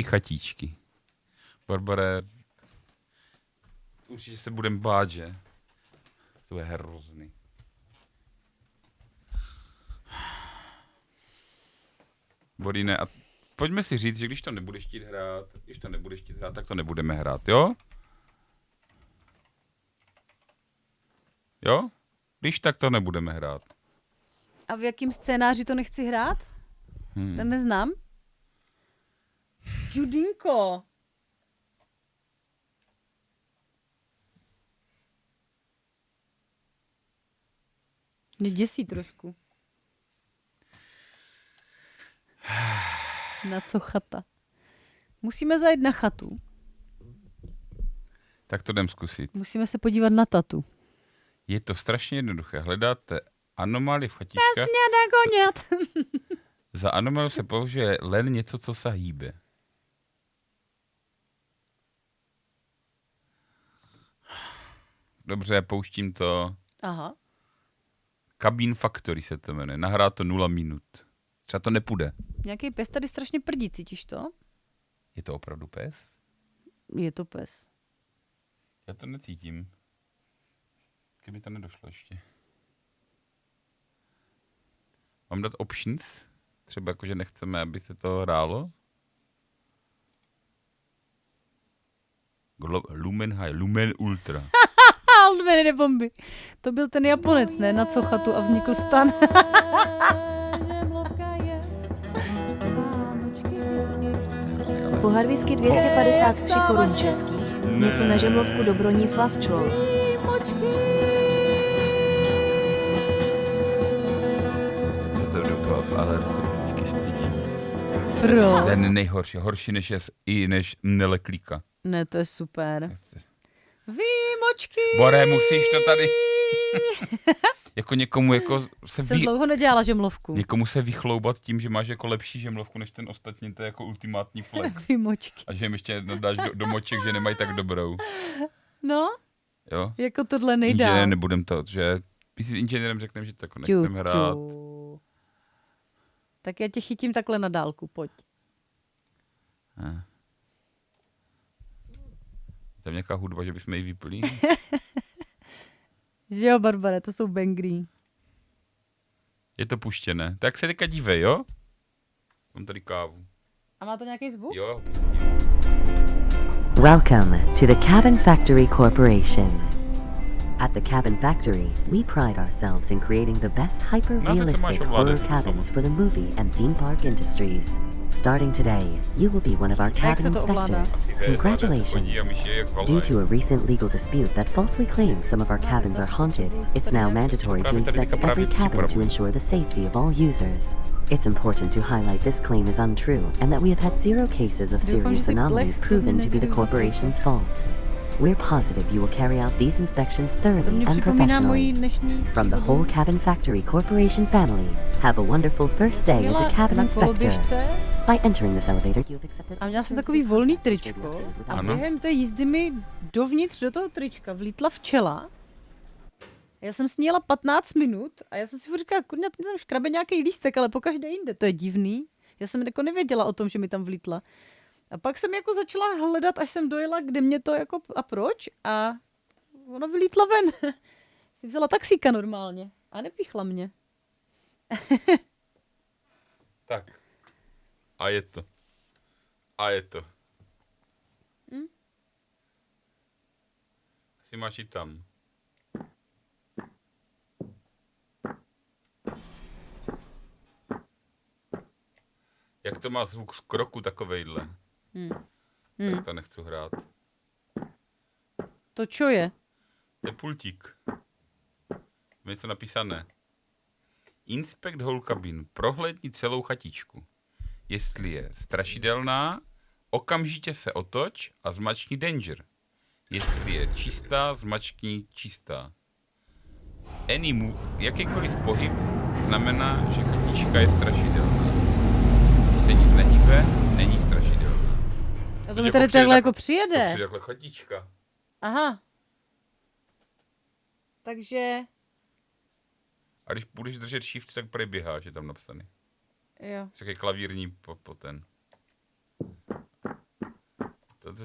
Chatíčky. Barbare, určitě se budem bát, že? To je hrozný. Boríne, a pojďme si říct, že když to nebudeš chtít hrát, tak to nebudeme hrát, jo? Jo? Když tak to nebudeme hrát. A v jakém scénáři to nechci hrát? Ten neznám. Judinko. Mě děsí trošku. Na co chata? Musíme zajít na chatu. Tak to jdem zkusit. Musíme se podívat na tatu. Je to strašně jednoduché. Hledáte anomálie v chatičkách. Jasně, nagonět. Za anomáliu se použije len něco, co se hýbe. Dobře, pouštím to. Aha. Cabin Factory se to jmenuje. Nahrá to 0 minut. Třeba to nepůjde. Nějaký pes tady strašně prdí, cítíš to? Je to opravdu pes? Je to pes. Já to necítím. Kdyby to nedošlo ještě. Mám dát options? Třeba jako, že nechceme, aby se to hrálo? Lumen High, Lumen Ultra. Lumeny bomby. To byl ten Japonec, ne? Na co chatu a vznikl stan. Pohár whisky 253 korun českých. Něco na žemlovku do broní Flavčol. Ale to vždycky stydím. Pro. Ten nejhorší, horší než neleklíka. Ne, to je super. Výmočky. Bore, musíš to tady. Jako někomu jako se Jsem dlouho nedělala žemlovku. Někomu se vychloubat tím, že máš jako lepší žemlovku než ten ostatní, to je jako ultimátní flex. Výmočky. A že jim ještě dáš do moček, že nemají tak dobrou. No, Jo? jako tohle nejdál. Inženýr nebudem to, že my si s inženýrem řekneme, že to jako nechcem hrát. Tak já tě chytím takhle na dálku, pojď. Tam nějaká hudba, že bychom ji vypli. Že jo, Barbare, to jsou bangry. Je to puštěné. Tak se teďka dívej, jo? Mám tady kávu. A má to nějaký zvuk? Jo, Welcome to the Cabin Factory Corporation. At the Cabin Factory, we pride ourselves in creating the best hyper-realistic horror cabins for the movie and theme park industries. Starting today, you will be one of our cabin inspectors. Congratulations! Due to a recent legal dispute that falsely claims some of our cabins are haunted, it's now mandatory to inspect every cabin to ensure the safety of all users. It's important to highlight this claim is untrue and that we have had 0 cases of serious anomalies proven to be the corporation's fault. We're positive you will carry out these inspections thoroughly and professionally. From the whole Cabin Factory Corporation family, have a wonderful first day as a cabin inspector. By entering this elevator, you have accepted... A měla jsem takový volný tričko a během té jízdy mi dovnitř do toho trička vlítla včela. Já jsem s ní jela 15 minut a já jsem si říkala, kurňa, tam škrabe nějaký lístek, ale pokaždé jinde, to je divný. Já jsem jako nevěděla o tom, že mi tam vlítla. A pak jsem jako začala hledat, až jsem dojela, kde mě to jako a proč a ona vylítla ven. Si vzala taxíka normálně a nepíchla mě. Tak. A je to. Asi máš i tam. Jak to má zvuk z kroku takovejhle? Tak to nechci hrát. To čo je? To je pultík. Je něco napísané. Inspect whole cabin. Prohlédni celou chatičku. Jestli je strašidelná, okamžitě se otoč a zmačkni danger. Jestli je čistá, zmačkni čistá. Any move, jakýkoliv pohyb znamená, že chatička je strašidelná. Když se nic nehýbe, není strašidelná. A to mi tady takhle jako přijede. To přijde takhle chatička. Aha. Takže... A když budeš držet shift, tak preběhá, že tam napsaný. Jo. Takový klavírní po ten.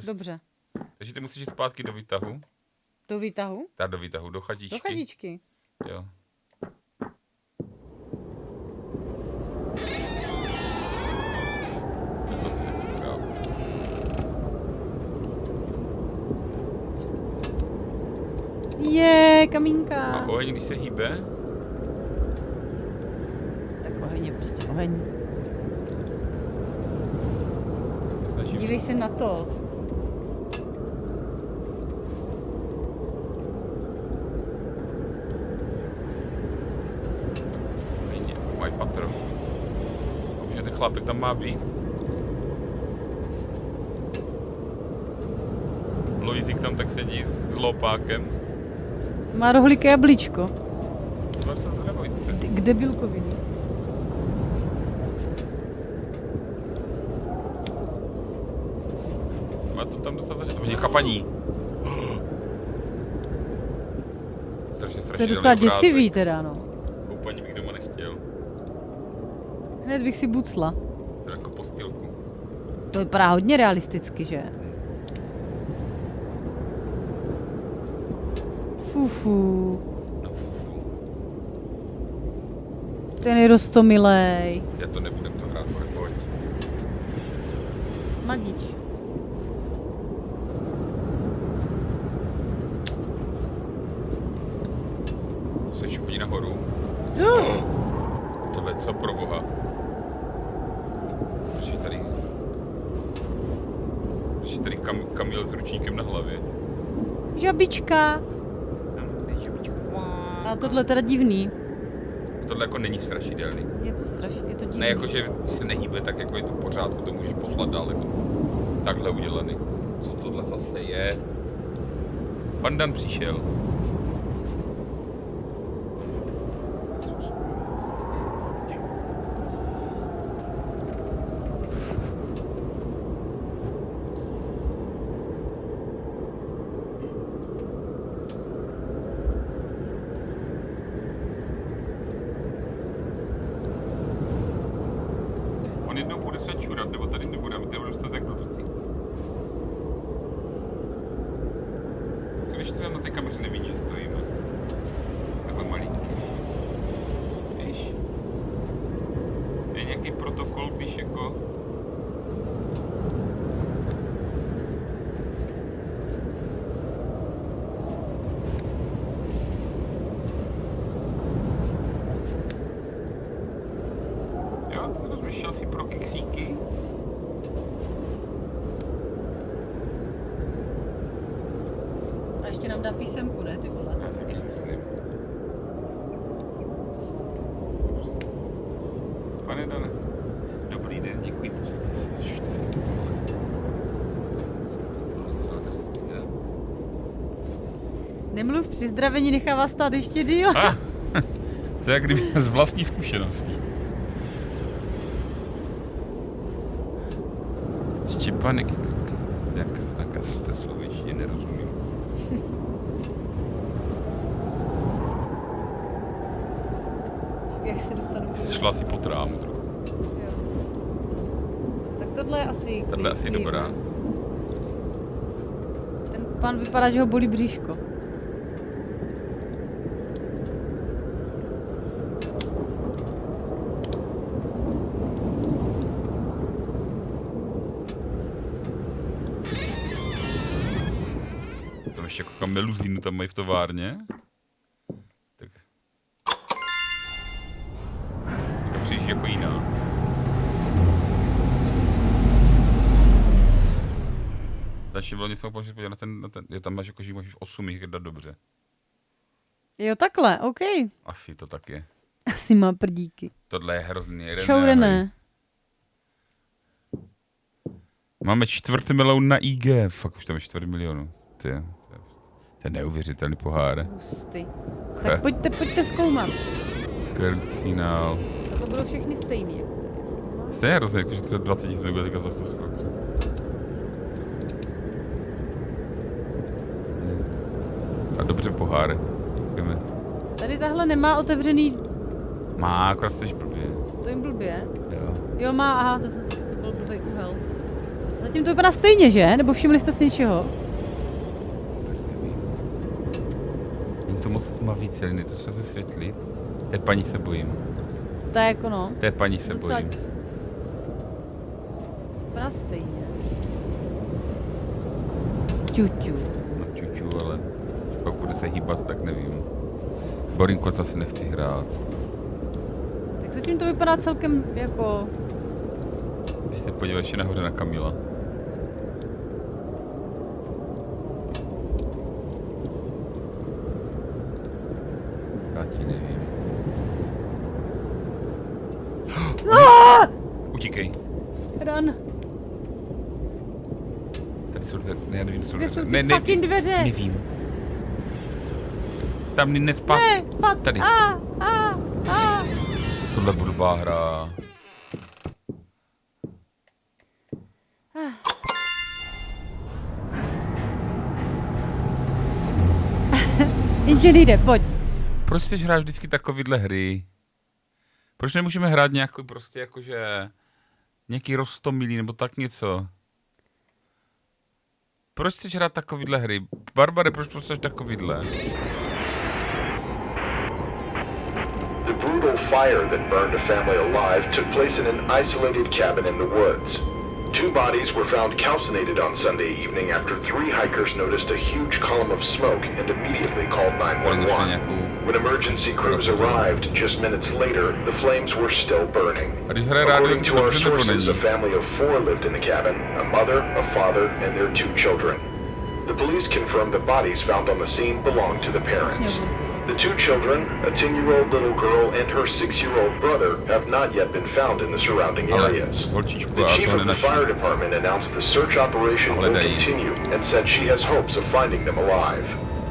Dobře. Takže ty musíš jít zpátky do výtahu. Do výtahu? Do výtahu, do chatičky. Do chatičky. Jo. To si nefouká. Kamínka. A oheň, když se hýbe? Tak oheň je prostě oheň. Snažím. Dívej se na to. Mají patro. Že ten chlápek tam má být. Luizik tam tak sedí s chlopákem. Má rohlíké jablíčko. To se zdravojte. K debilkoviny. Má to tam docela zařešit. Oni kapaní. Strašně To je docela děsivý teda, no. Koupaní bych doma nechtěl. Hned bych si bucla. To je jako postýlku. To vypadá hodně realisticky, že? Fufu. No fufu. Ten je roztomilej. Já to nebudem to hrát, pojď. Magič. Chceš chodit nahoru? Tohle co pro boha? Proč je tady Kamil s ručníkem na hlavě? Žabička. A tohle je teda divný. Tohle jako není strašidelný. Je to strašně, je to divný. Ne jako, že se nehýbe, tak jako je to v pořádku, to můžeš poslat dál, jako takhle udělaný. Co tohle zase je? Pandan přišel. On jednou bude se čurat, nebo tady nebude, a my tady budeme dostatek producí. Co když teda na té kameře nevidí, že stojíme? Takhle malinký. Víš? Je nějaký protokol, když jako... Jo, ty rozmýšlel si pro keksíky? A ještě nám dá písemku, ne, ty vole? Já si taky myslím. Pane Dane, dobrý den, děkuji, posaďte se. Nemluv při zdravení, nechává stát ještě díl. To je jak kdyby z vlastní zkušeností. Štěpánek, jak nakazíte sloviště, nerozumím. Jak se dostanu? Jsi šla asi po trámu trochu. Jo. Tak tohle je asi... Tohle asi dobrá. Ten pán vypadá, že ho bolí bříško. Tam ještě jako meluzínu tam mají v továrně. Tak. To přijde jako jiná. Takže bylo něco, můžeš podívat na ten, je tam máš jako, že můžeš 8 jich dát dobře. Jo, takhle, OK. Asi to tak je. Asi má prdíky. Tohle je hrozný. Šourené. Máme 4 milion na IG. Fakt už tam je 4 milionů. To je neuvěřitelný pohár. Hustý. Tak pojďte zkoumat. Kardinál. A to budou všechny stejný. Jako tady. To je hrozně, jakože třeba 20 000 nebude teďka za chvilku. A dobře poháry. Děkujeme. Tady tahle nemá otevřený... Má, akorát stojíš blbě. Stojím blbě. Jo. Jo, má, aha, to byl blbý úhel. Zatím to vypadá stejně, že? Nebo všimli jste si něčeho? Není to moc tmavý celý, to chce se světlit. Té paní se bojím. To je jako no. Té paní se Docela- bojím. Vypadá stejně. Ťuťu. No čuču, ale pak bude se hýbat, tak nevím. Borinko, co si nechci hrát. Tak zatím to vypadá celkem jako... Když se podívat ještě nahoře na Kamila. Já ti nevím. Utíkej. Run. Tady jsou dveře. Ne, já nevím, jsou Kde jsou dveře. ty fucking dveře? Nevím. Tam nespát. Ne, pat. Tady. A. Tohle blbá hra. Inženýre, pojď. Proč chceš hrát vždycky takovýhle hry? Proč nemůžeme hrát nějakou prostě jakože... Nějaký roztomilý nebo tak něco? Proč chceš hrát takovýhle hry? Barbare, proč chceš takovýhle? The brutal fire that burned a family alive took place in an isolated cabin in the woods. 2 bodies were found calcinated on Sunday evening after 3 hikers noticed a huge column of smoke and immediately called 911. When emergency crews arrived just minutes later, the flames were still burning. According to our sources, a family of 4 lived in the cabin, a mother, a father, and their 2 children. The police confirmed the bodies found on the scene belonged to the parents. The 2 children, a 10-year-old little girl and her 6-year-old brother, have not yet been found in the surrounding areas. The chief of the fire department announced the search operation will continue and said she has hopes of finding them alive.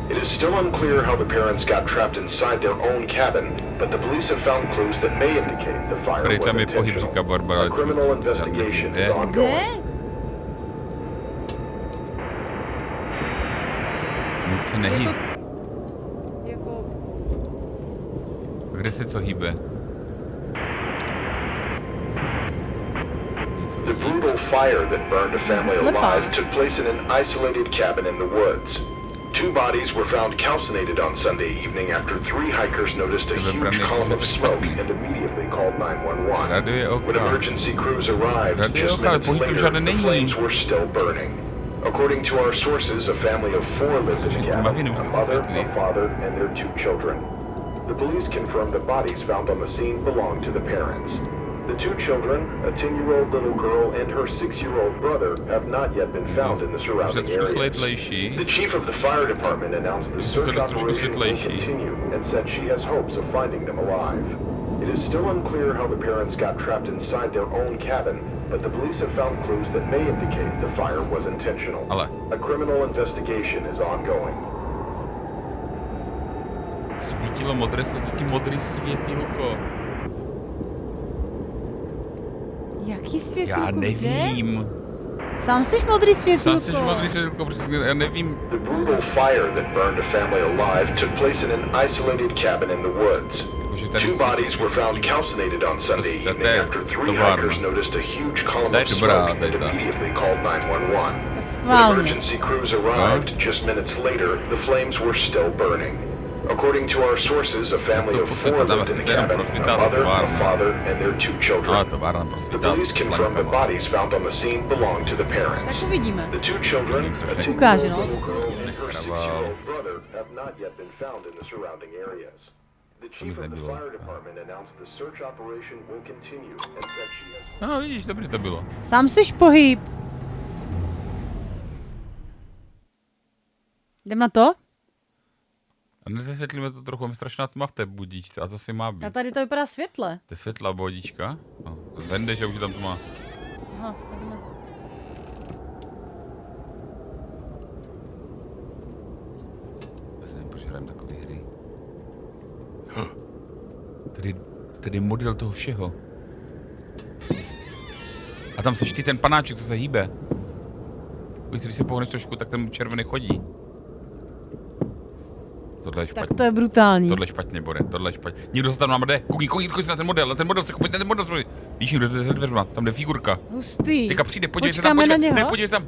It is still unclear how the parents got trapped inside their own cabin, but the police have found clues that may indicate the fire was intentional. A criminal investigation is ongoing. Nic se nehýbe. Jako... Kde se co hýbe? The brutal fire that burned a family alive took place in an isolated cabin in the woods. 2 bodies were found calcinated on Sunday evening after 3 hikers noticed a huge column of smoke and immediately called 911. When emergency crews arrived just minutes later, the flames were still burning. According to our sources, a family of 4 lived in the cabin, a mother, a father, and their 2 children. The police confirmed the bodies found on the scene belonged to the parents. The 2 children, a 10-year-old little girl and her 6-year-old brother, have not yet been found in the surrounding areas. The chief of the fire department announced the search operation will continue and said she has hopes of finding them alive. It is still unclear how the parents got trapped inside their own cabin, but the police have found clues that may indicate the fire was intentional. A criminal investigation is ongoing. Svítilo modré, jaký modrý světýlko. Jaký světýlko? Já nevím. Sám jsi modrý světýlko. Sám jsi modrý světýlko, protože já nevím. The brutal fire that burned a family alive took place in an isolated cabin in the woods. 2 bodies were found calcinated on Sunday evening after 3 hikers noticed a huge column of smoke and immediately called 911. When emergency crews arrived just minutes later, the flames were still burning. According to our sources, a family of 4 lived in the cabin, a mother, a father, and their 2 children. The police confirmed the bodies found on the scene belonged to the parents. Tak uvidíme. The 2 children, a 10-year-old little girl and her 6-year-old brother, have not yet been found in the surrounding areas. The chief of the fire department announced the search operation will continue and said she has... No, vidíš, dobře to bylo. Sám jsi pohyb. Jdem na to? A nezesvětlíme to trochu, je strašná tma v té budičce, a to si má být. A tady to vypadá světle. To je světlá budička? No, to vende, že už je tam tma. Aha, tak ne. Já si nevím, proč hrajeme takové hry. Tady je model toho všeho. A tam seš ty ten panáček, co se hýbe. Když se pohneš trošku, tak ten červený chodí. Tohle je špatně. Tak to je brutální. Tohle je špatně, Bore, tohle je špatně. Někdo se tam nám jde, koukni se na ten model, pojď na ten model svůj. Víš, někdo jde za dveřma, tam jde figurka. Hustý. Teďka přijde, podívej se tam, Počkáme na něho? ne, podívej se tam.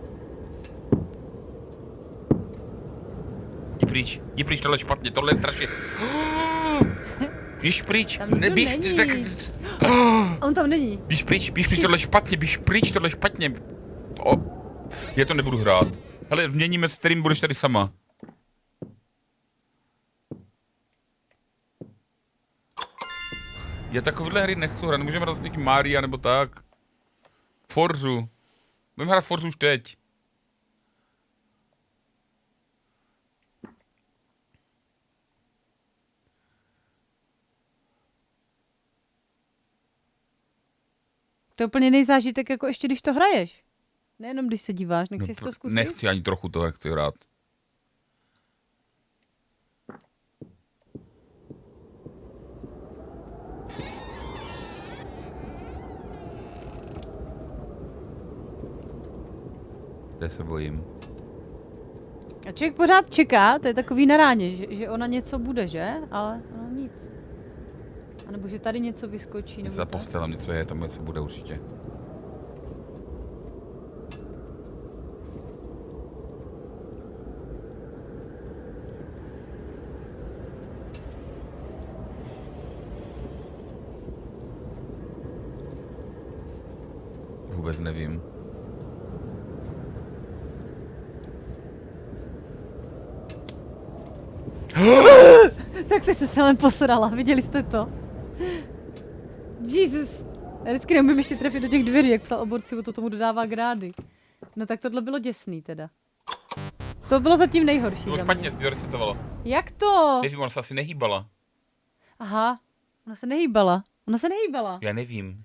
Jdi pryč, tohle je špatně, tohle je strašně. Běž pryč, Tam nikdo není. tak... On tam není. Běž pryč, tohle je špatně, běž pryč, tohle je špatně. Já to nebudu hrát. Hele, změníme, s kterým budeš tady sama. Já takovéhle hry nechci hrát, můžeme hrát s někým Mária nebo tak. Forzu. Budeme hrát Forzu už teď. To je úplně nejzážitek, jako ještě když to hraješ. Nejenom když se díváš, nechceš to zkusit? Nechci ani trochu to, nechci hrát. To se bojím. A člověk pořád čeká, to je takový na ráně, že ona něco bude, že? Ale no nic. A nebo že tady něco vyskočí, nebo Za tak. postelem něco je, tam něco bude určitě. Vůbec nevím. Tak teď se len posrala, viděli jste to? Jesus. Já vždycky neumím ještě trefit do těch dveří, jak psal Oborci, to tomu dodává grády. No tak tohle bylo děsný teda. To bylo zatím nejhorší To bylo za špatně, mě. si to resetovalo. Jak to? Nevím, ona se asi nehýbala. Aha, ona se nehýbala. Ona se nehýbala. Já nevím.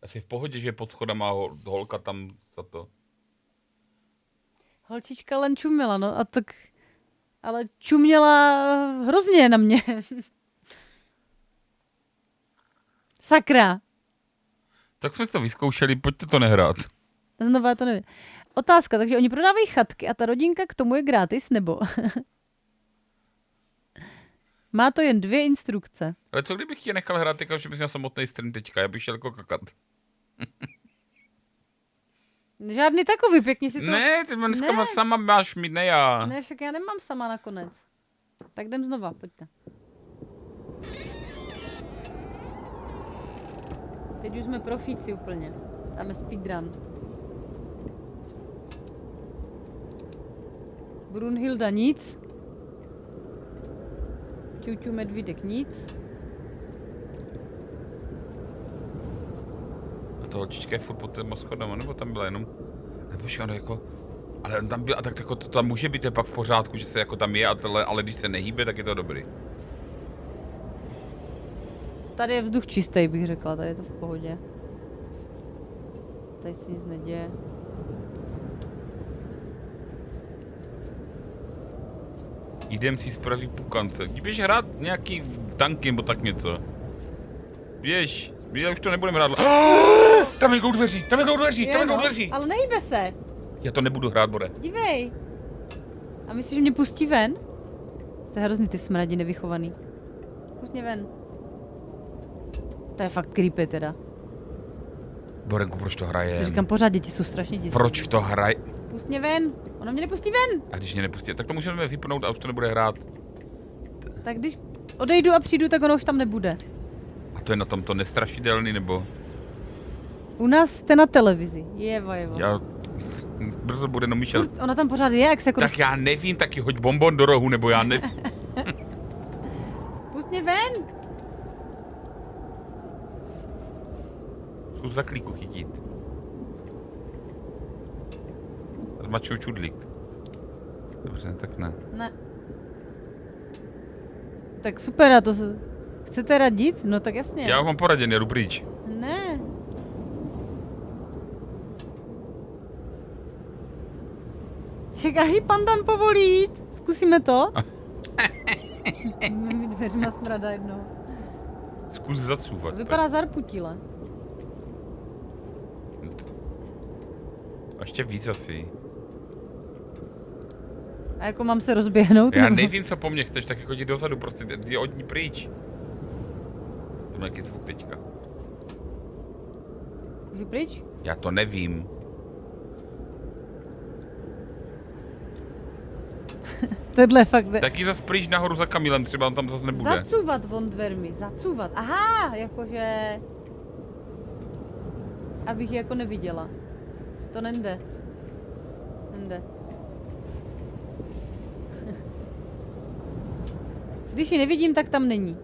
Asi v pohodě, že pod schodama holka tam za to. Holčička len čuměla, no a tak... Ale čuměla hrozně na mě. Sakra. Tak jsme si to vyzkoušeli, pojďte to nehrát. Znova já to nevím. Otázka, takže oni prodávají chatky a ta rodinka k tomu je gratis, nebo? Má to jen 2 instrukce. Ale co kdybych tě nechal hrát, že bys měl samotný stream teďka, já bych šel jako kakat. Žádný takový, pěkně si to... Ne, ty dneska Ne. sama máš mít, ne já. Ne, však já nemám sama nakonec. Tak jdem znova, pojďte. Teď už jsme profíci úplně. Dáme speedrun. Brunhilda nic. Ťuťu medvídek nic. A to holčička je furt pod těma schodama, nebo tam byla jenom... Nebo ono jako... Ale on tam byl, a tak jako to tam může být je pak v pořádku, že se jako tam je, ale když se nehýbe, tak je to dobrý. Tady je vzduch čistý, bych řekla, tady je to v pohodě. Tady se nic neděje. Jdem si spraví pukance. Běž hrát nějaký tanky nebo tak něco. Běž. Já už to nebudeme hrát. Tam je jdou dveří, tam je jdou dveří. Ale nehýbe se. Já to nebudu hrát, Bore. Dívej. A myslíš, že mě pustí ven? To je hrozný ty smradi nevychovaný. Pust mě ven. To je fakt creepy teda. Borenku, proč to To hraje? říkám pořád, děti jsou strašně děsné. Proč to hraje? Pust mě ven. Ona mě nepustí ven. A když mě nepustí, tak to můžeme vypnout a už to nebude hrát. Tak když odejdu a přijdu, tak ono už tam nebude. A to je na tom to nestrašidelný, nebo? U nás jste na televizi. Jevo. Já... Brzo bude no Michel. Furt, ona tam pořád je, jak se jako... Tak já nevím, taky hoď bonbon do rohu, nebo já nevím. Pust mě ven. Zkus za klíku chytit. Zmačuju čudlík. Dobře, tak ne. Ne. Tak super, a to... Chcete radit? No tak jasně. Já mám poraděn, jdu pryč. Ne. Čekaj, pandan povolí. Zkusíme to. Mými dveřma smrada jednou. Zkus zacůvat. Vypadá zarputile. A ještě víc asi. A jako mám se rozběhnout? Já nebo? nevím, co po mně chceš, tak jako jdi dozadu, prostě jdi od ní pryč. To má nějaký zvuk teďka. Jdi pryč? Já to nevím. Tohle fakt... Taky zas pryč nahoru za Kamilem, třeba on tam zase nebude. Zacůvat von dvermi, zacůvat. Aha, jakože... Abych ji jako neviděla. To nende. Nende. Když ji nevidím, tak tam není.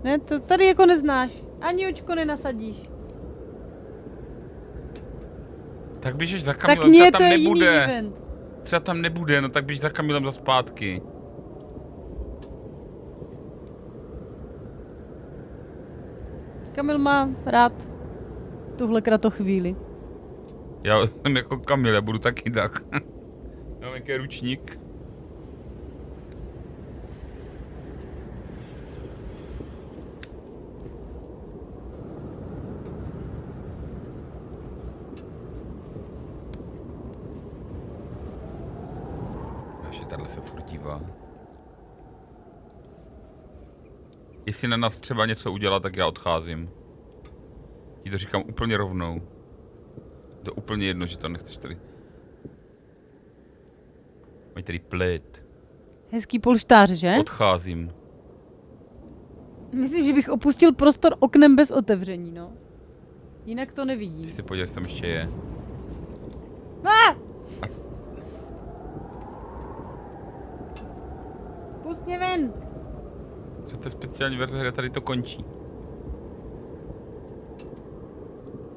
Ne, to tady jako neznáš. Ani očko nenasadíš. Tak běžeš za Tak Kamilem, nie, třeba to tam je jiný nebude. event. Třeba tam nebude, no tak běž za Kamilem za zpátky. Kamil má rád tuhle kratochvíli. Já jsem jako Kamil, já budu taky tak. Mám nějaký ručník. Ještě tahle se furt dívá. Jestli na nás třeba něco udělá, tak já odcházím. Ti to říkám úplně rovnou. To je úplně jedno, že to nechceš tady. Mají tady plét. Hezký polštář, že? Odcházím. Myslím, že bych opustil prostor oknem bez otevření, no. Jinak to nevidím. Když se podívej, jestli tam ještě je. Pust mě ven! Co to je speciální verze, kde tady to končí?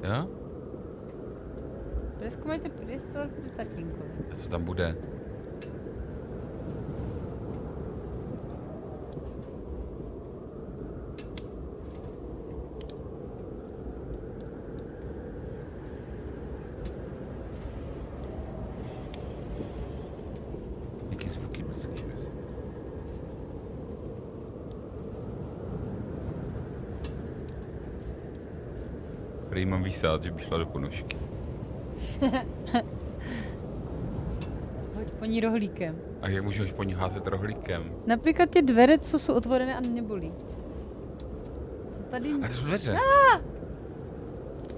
Jo? Prezkoumejte prostor pro tatínkovi. A co tam bude? Jaký zvuky blízký? Prý mám vysát, že by šla do ponožky. Hoď po ní rohlíkem. A jak můžeš po ní házet rohlíkem? Například ty dvere, co jsou otvorené a nebolí. Co tady... A to jsou dveře.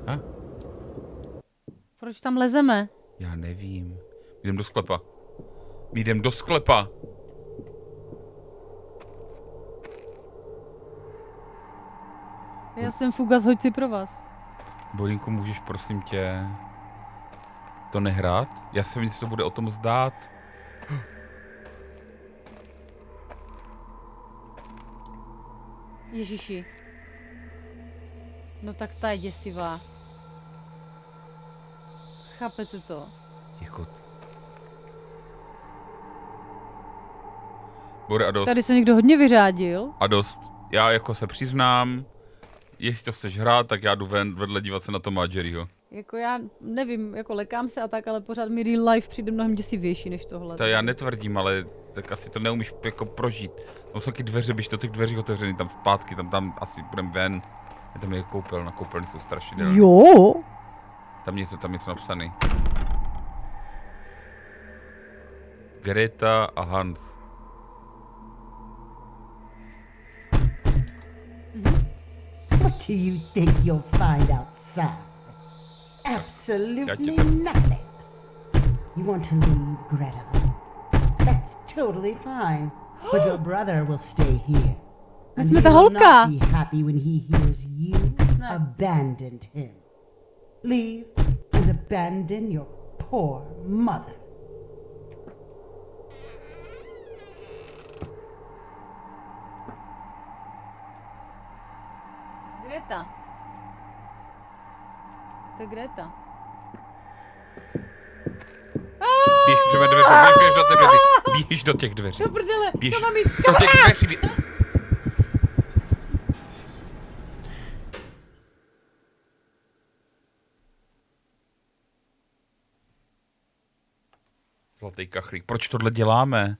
A? Proč tam lezeme? Já nevím. Jdem do sklepa. Jdem do sklepa. Já jsem Fugas, hoď si pro vás. Bolínku, můžeš prosím tě to nehrát? Já se mi to bude o tom zdát. Ježiši. No tak ta je děsivá. Chápete to? Jako... Bude a dost. Tady se někdo hodně vyřádil. A dost. Já jako se přiznám, jestli to chceš hrát, tak já jdu vedle dívat se na Toma a Jerryho. Jako já nevím, jako lekám se a tak, ale pořád mi real life přijde mnohem děsivější než tohle. To já netvrdím, ale tak asi to neumíš jako prožít. Tam jsou taky dveře, běž do těch dveří otevřený, tam zpátky, tam asi budem ven. Tam je koupel, na koupelny jsou strašidelné. Jo? Tam něco napsaný. Greta a Hans. What do you think you'll find outside? Absolutely nothing. You want to leave, Greta? That's totally fine. But your brother will stay here. And he jsme ta will holka. not be happy when he hears you abandoned him. Leave and abandon your poor mother. Greta. To je Greta. Běž přeme dveře, běž do těch dveří. Běž do těch dveří. Do prdele, Běž to mám jít. do těch dveří. Zlatý kachlík. Proč tohle děláme?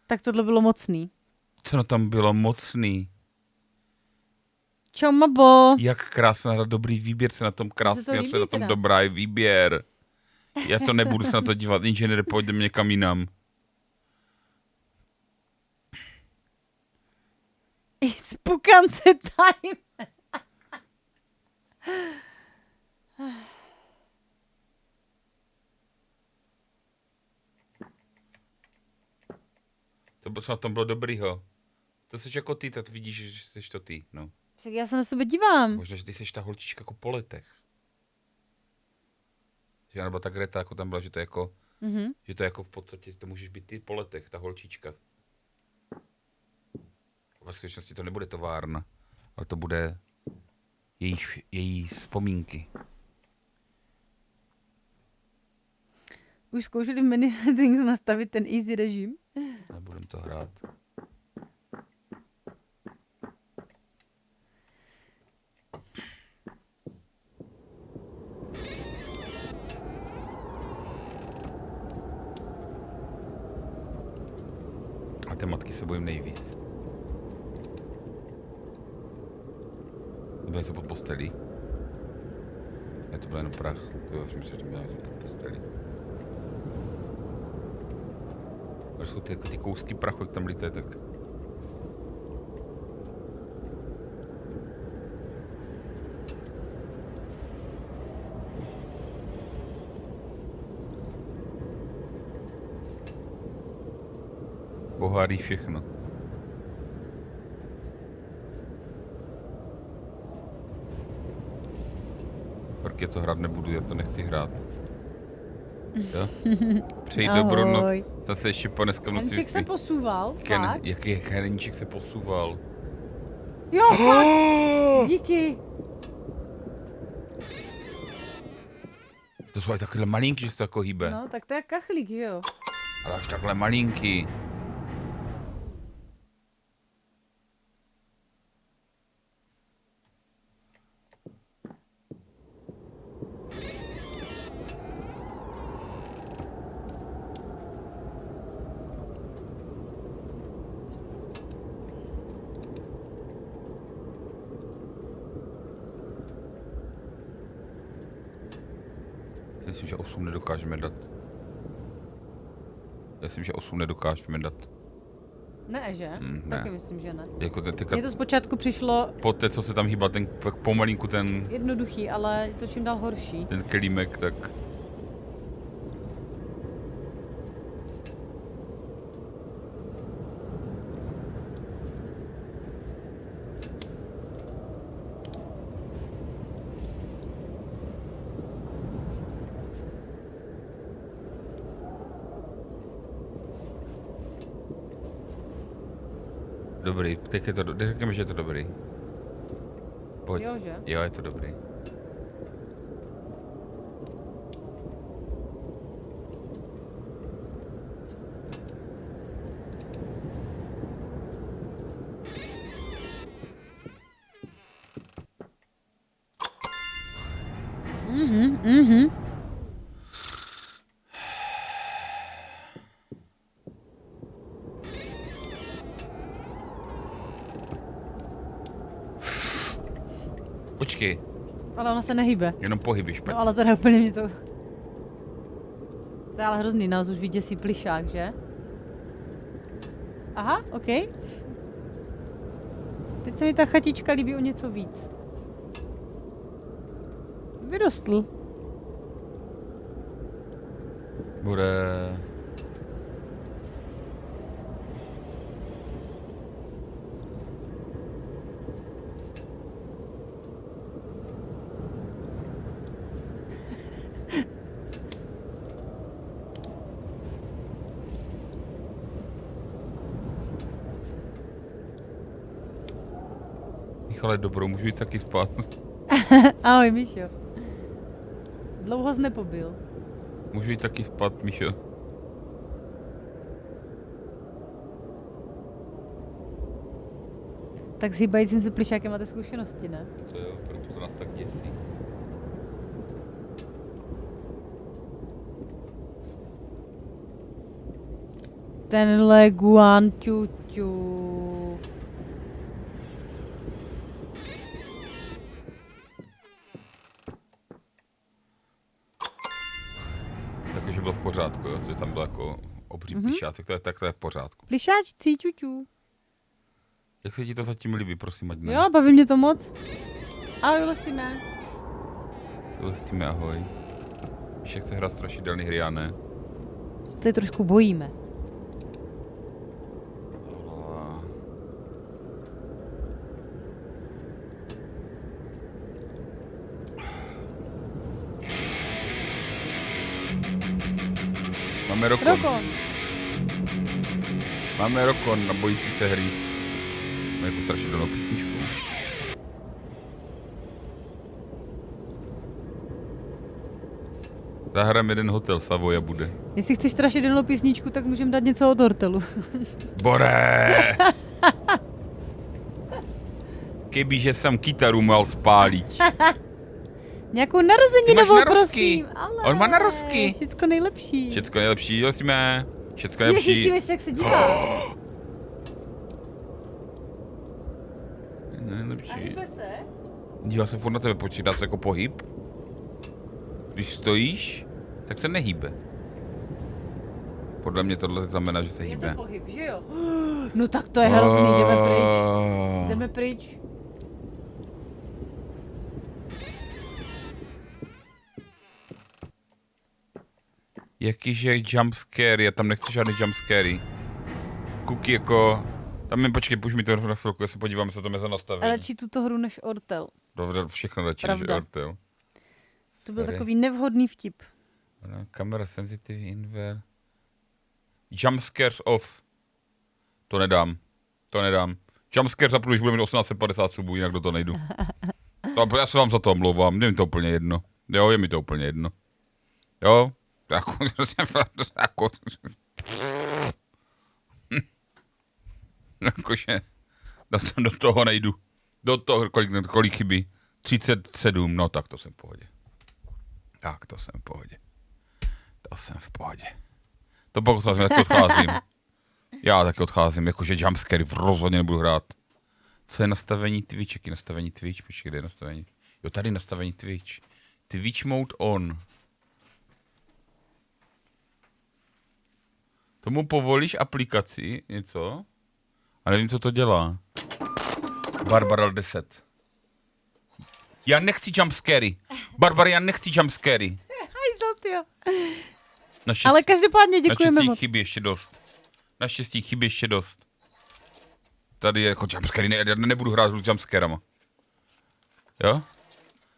Tak tohle bylo mocný. Co na tom bylo mocný? Čau, Mabo. Jak krásná, dobrý výběr, se na tom Se to krásný, a co je líbí na tom teda? dobrý výběr. Já to nebudu se na to dívat, inženýr, pojďme někam jinam. It's pukance time. To na tom bylo dobrýho. To jsi jako ty, tak vidíš, že jsi to ty, no. Tak já se na sebe dívám. Možná, že ty jsi ta holčička jako po letech. Že nebo ta Greta, jako tam byla, že to je jako, že to je jako v podstatě, to můžeš být ty po letech, ta holčička. Ve skutečnosti to nebude továrna, ale to bude její vzpomínky. Už zkoušeli v menu settings nastavit ten easy režim? Nebudem to hrát. A té matky se bojím nejvíc. Nebo něco pod postelí. Ne, to byl jenom prach. To jo, všem, že to bylo něco pod postelí. Až jsou ty kousky prachu, jak tam lítají, tak... Bohárí všechno. Protože to hrát nebudu, já to nechci hrát. Jo? Přeji dobrou noc. Zase ještě po dneska noci. Hrníček se posouval, fakt? Jaký hrníček se posouval? Jo, fakt. Díky. To jsou aj takhle malinký, že se to jako hýbe. No, tak to je kachlík, že jo? Ale až takhle malinký. Myslím, že 8 nedokážeme dát. Myslím, že 8 nedokážeme dát. Ne, že? Ne. Taky myslím, že ne. Jako Mně to zpočátku přišlo po té, co se tam hýbal, ten pomalinku ten... jednoduchý, ale je to čím dál horší. Ten kelímek, tak... Dobrý, teď je to, řekněme, že je to dobrý. Pojď. Jo, že? Jo, je to dobrý. Počkej, Ale ona se nehýbe. jenom pohyby špatně. No ale teda úplně mě to... To je ale hrozný, nás už vyděsí plišák, že? Aha, OK. Teď se mi ta chatička líbí o něco víc. Vyrostl. Bude... Michale, dobro, můžu jít taky spát? Ahoj, Míšo. Dlouho jsi nepobyl. Můžu jít taky spát, Míšo? Tak s hýbajícím se plišákem máte zkušenosti, ne? To jo, proto to nás tak děsí. Tenhle guan ťuťu. bylo v pořádku, jo? Že tam byl jako obří plišácek, tak to je v pořádku. Plišáčci, čuču. Jak se ti to zatím líbí, prosím, ať ne? Jo, baví mě to moc. Ahoj, Lestime. Lestime, ahoj. Víš, jak se hrát strašidelný hry, já ne? Se trošku bojíme. Máme Rokon. Máme Rokon na bojící se hry. Máme jako strašidelnou písničku. Zahrám jeden hotel, Savoya bude. Jestli chceš strašidelnou písničku, tak můžeme dát něco od Hortelu. Bore! Kebyže jsem kytaru mal spálit. Nějakou narozeninovou, prosím. Ale On má narozky. Všecko nejlepší. Všecko nejlepší, jo, jsme. Všecko nejlepší. Ježiš, dívej se, jak se dívá. Nejlepší. A hýbe se? Dívá se furt na tebe, počítá se jako pohyb. Když stojíš, tak se nehýbe. Podle mě tohle znamená, že se Je hýbe. to pohyb, že jo? No tak to je hrozný, jdeme pryč. Jdeme pryč. Jakýže jumpscare, já tam nechci žádný jumpscary. Cookie jako... Tam mi počkej, puš mi to na chvilku, já se podívám, co tam je za nastavení. Radši tuto hru než Ortel. Dobře, všechno radši než Pravda. Ortel. To byl Sorry. takový nevhodný vtip. Kamera sensitive inver. Jumpscares off. To nedám. Jumpscares zapnu, když budeme mít 1850 subů, jinak do toho nejdu. Já se vám za to omlouvám, je mi to úplně jedno. Jo, je mi to úplně jedno. Jo, jakože do toho nejdu. Do toho, kolik chybí? 37, no tak to jsem v pohodě. To jsem v pohodě. To pokud taky odcházím. Já taky odcházím, jakože jumpscary rozhodně nebudu hrát. Co je nastavení Twitch? Jaký nastavení Twitch? Počkej, kde je nastavení? Jo, tady nastavení Twitch. Twitch mode on. Tomu povolíš aplikaci něco? A nevím, co to dělá. Barbaral 10. Já nechci jumpscary. Barbara, já nechci jumpscary. Hajzl, tyjo. Naštěstí, Ale každopádně děkujeme naštěstí moc. chybí ještě dost. Tady je jako jumpscary, já nebudu hrát s jumpscarama. Jo?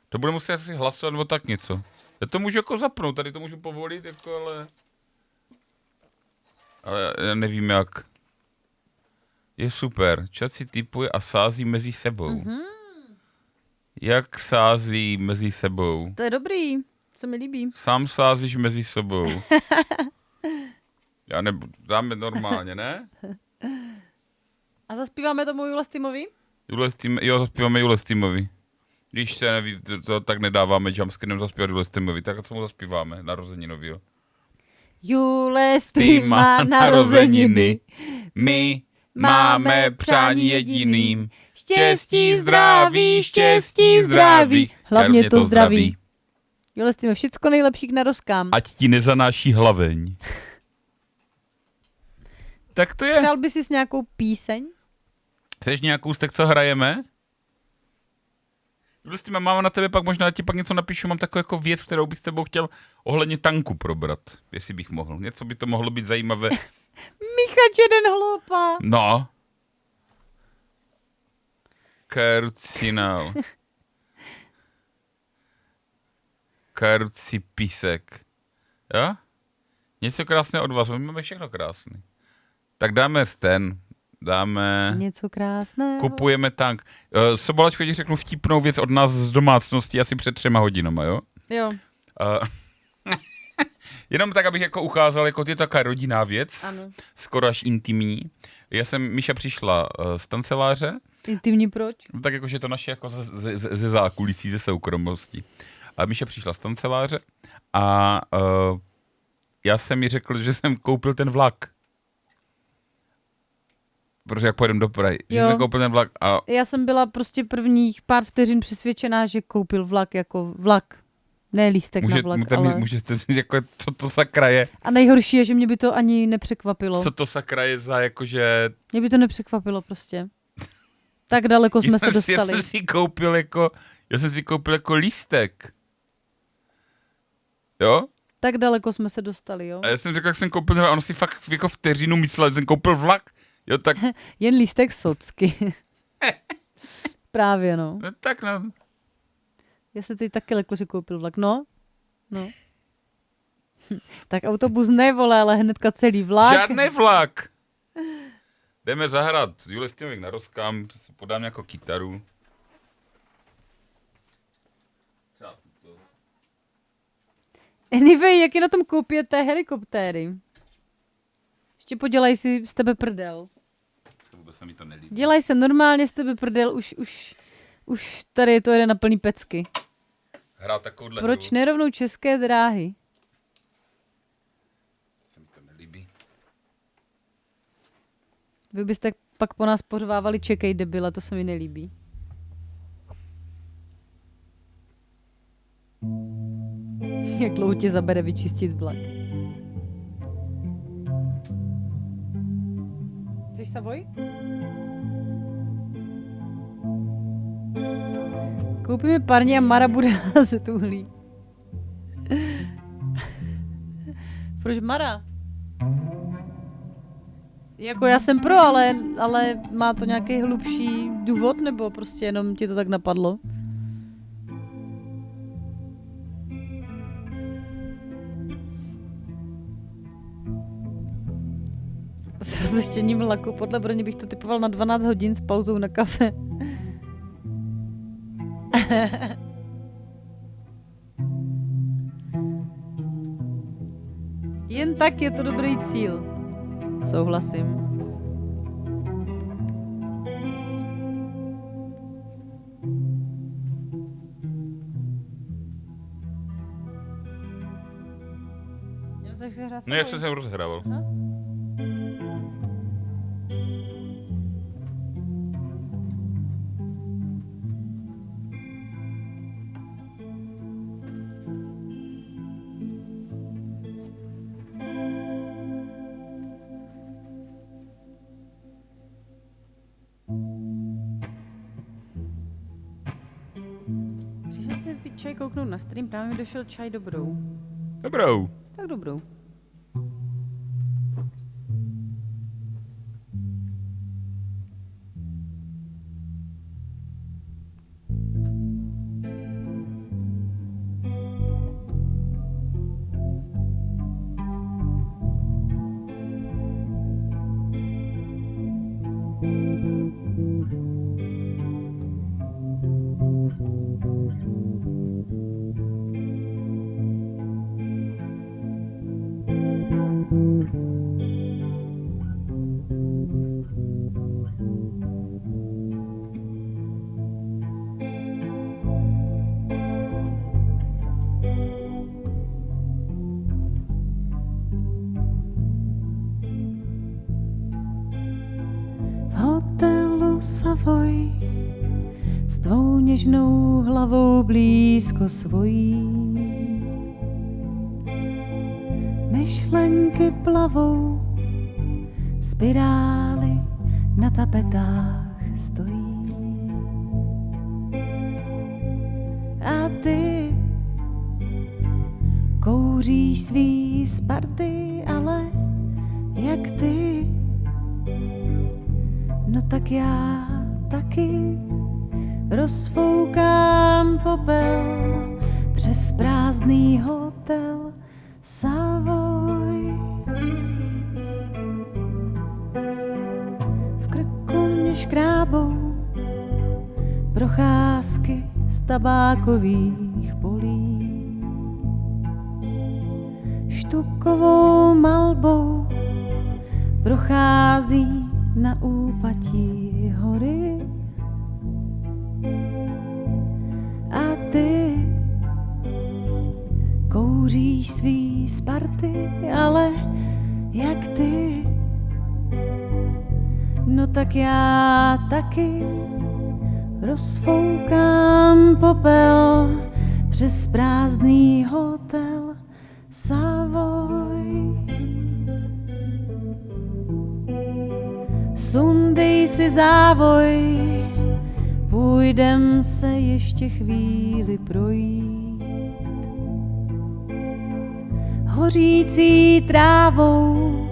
To bude muset asi hlasovat nebo tak něco. Já to můžu jako zapnout, tady to můžu povolit, jako ale já nevím jak. Je super. Chat si typuje a sází mezi sebou. Mm-hmm. Jak sází mezi sebou? To je dobrý, co mi líbí. Sám sázíš mezi sebou. Já dáme normálně, ne? A zaspíváme tomu Jule Stimovi? Jo, zaspíváme Jule Stimovi. Když se neví, to tak nedáváme jumpscare, nem zaspívat Jule Stimovi, tak co mu zaspíváme? Narozeninovýho. Jule Stim má narozeniny. My máme přání jediným. Štěstí, zdraví. Hlavně to zdraví. Jule Stime, všecko nejlepší k narozkám. Ať ti nezanáší hlaveň. Tak to je. Přál by si s nějakou píseň? Chceš nějakou z těch, co hrajeme? Vlastně mám na tebe, pak možná ti pak něco napíšu, mám takovou jako věc, kterou bych s tebou chtěl ohledně tanku probrat, jestli bych mohl. Něco by to mohlo být zajímavé. Michač jeden hloupá. No. Karucinál. Karucipisek. Jo? Něco krásného od vás, my máme všechno krásný. Tak dáme něco krásného. Kupujeme tank. Sobolačko, ti řeknu vtipnou věc od nás z domácnosti asi před 3 hodinama, jo? Jo. Jenom tak, abych jako ucházel, jako to je taková rodinná věc, ano. Skoro až intimní. Míša přišla z kanceláře. Intimní proč? No, tak jakože to naše jako ze zákulisí, ze soukromosti. A Míša přišla z kanceláře a já jsem mi řekl, že jsem koupil ten vlak. Protože jak pojedem do Prahy, že jsem koupil ten vlak a... Já jsem byla prostě prvních pár vteřin přesvědčená, že koupil vlak jako vlak. Ne lístek na vlak, ale... Můžete říct, jako, co to sakra je? A nejhorší je, že mě by to ani nepřekvapilo. Co to sakra je za, jakože... Mě by to nepřekvapilo prostě. Tak daleko jsme se dostali. Já jsem si koupil jako lístek. Jo? Tak daleko jsme se dostali, jo? A já jsem řekl, jak jsem koupil, a ono si fakt jako vteřinu myslel, že jsem koupil vlak. Jo, tak... Jen lístek socky. Právě, no. No, tak no. Já jsem teď taky lekl, že koupil vlak, no. Tak autobus ne, vole, ale hnedka celý vlak. Žádný vlak. Jdeme zahrát Julie Stěnovik na rozkam, podám jako kytaru. Anyway, jak je na tom koupě té helikoptéry? Ještě podělej si z tebe prdel. To se mi to nelíbí. Dělaj se normálně z tebe prdel, už tady to jede na plný pecky. Hrát takovouhle Proč hru. nerovnou České dráhy? Se mi to nelíbí. Vy byste pak po nás pořvávali čekej debile, to se mi nelíbí. Jak dlouho tě zabere vyčistit vlak? Chceš Savoj? Koupíme parně a Mara bude házet uhlí. Proč Mara? Jako já jsem pro, ale má to nějaký hlubší důvod, nebo prostě jenom ti to tak napadlo? S rozeštěním vlaku podle Brony bych to typoval na 12 hodin s pauzou na kafe. Jen tak je to dobrý cíl. Souhlasím. No já jsem se rozhrával. Přišel si vypít čaj, kouknout na stream, právě mi došel čaj dobrou. Dobrou. Tak dobrou. Savoy s tvou něžnou hlavou blízko svojí. Myšlenky plavou, spirály na tapetách stojí. A ty kouříš svý Sparty, ale jak ty, no tak já taky rozfoukám popel přes prázdný hotel Savoy. V krku mě škrábou procházky z tabákových polí. Štukovou malbou prochází na úpatí hory. A ty kouříš svý Sparty, ale jak ty, no tak já taky rozfoukám popel přes prázdný hotel Savoy. Sundej si závoj, půjdem se ještě chvíli projít. Hořící trávou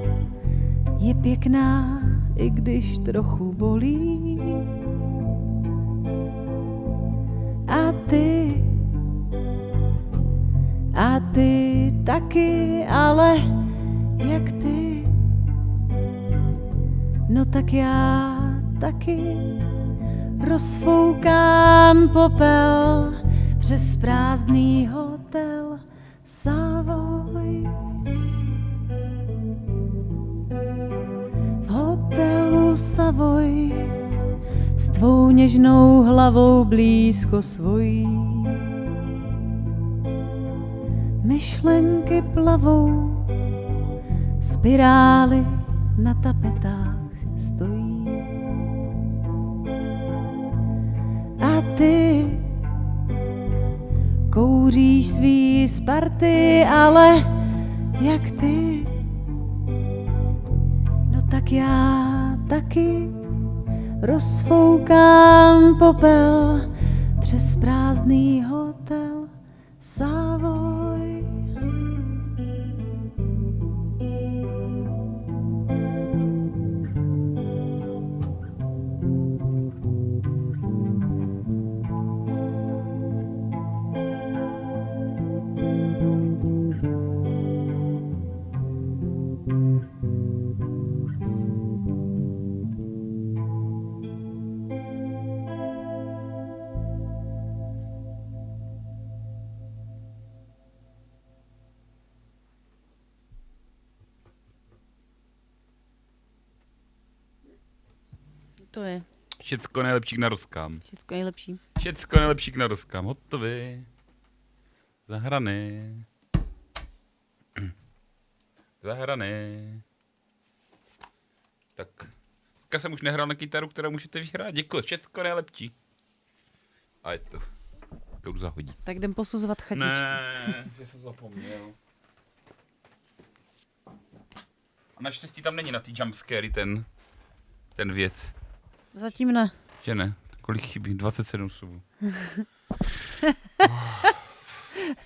je pěkná, i když trochu bolí. A ty taky, ale jak ty, no tak já taky rozfoukám popel přes prázdný hotel Savoy. V hotelu Savoy s tvou něžnou hlavou blízko svojí myšlenky plavou, spirály na tapetách stojí. A ty kouříš svý Sparty, ale jak ty, no tak já taky rozfoukám popel přes prázdný hotel Savoy. To je. Všecko nejlepší k narozkám. Všecko nejlepší. Všecko nejlepší k narozkám. Hotový. Zahraný. Zahraný. Tak. Teďka jsem už nehrál na kytaru, kterou můžete vyhrát. Děkuji, všecko nejlepší. A je to. Jdu zahodit. Tak jdem posuzovat chatičky. Ne, že jsem zapomněl. A naštěstí tam není na ty jumpscary ten věc. Zatím ne. Že ne? Kolik chybí? 27 subů.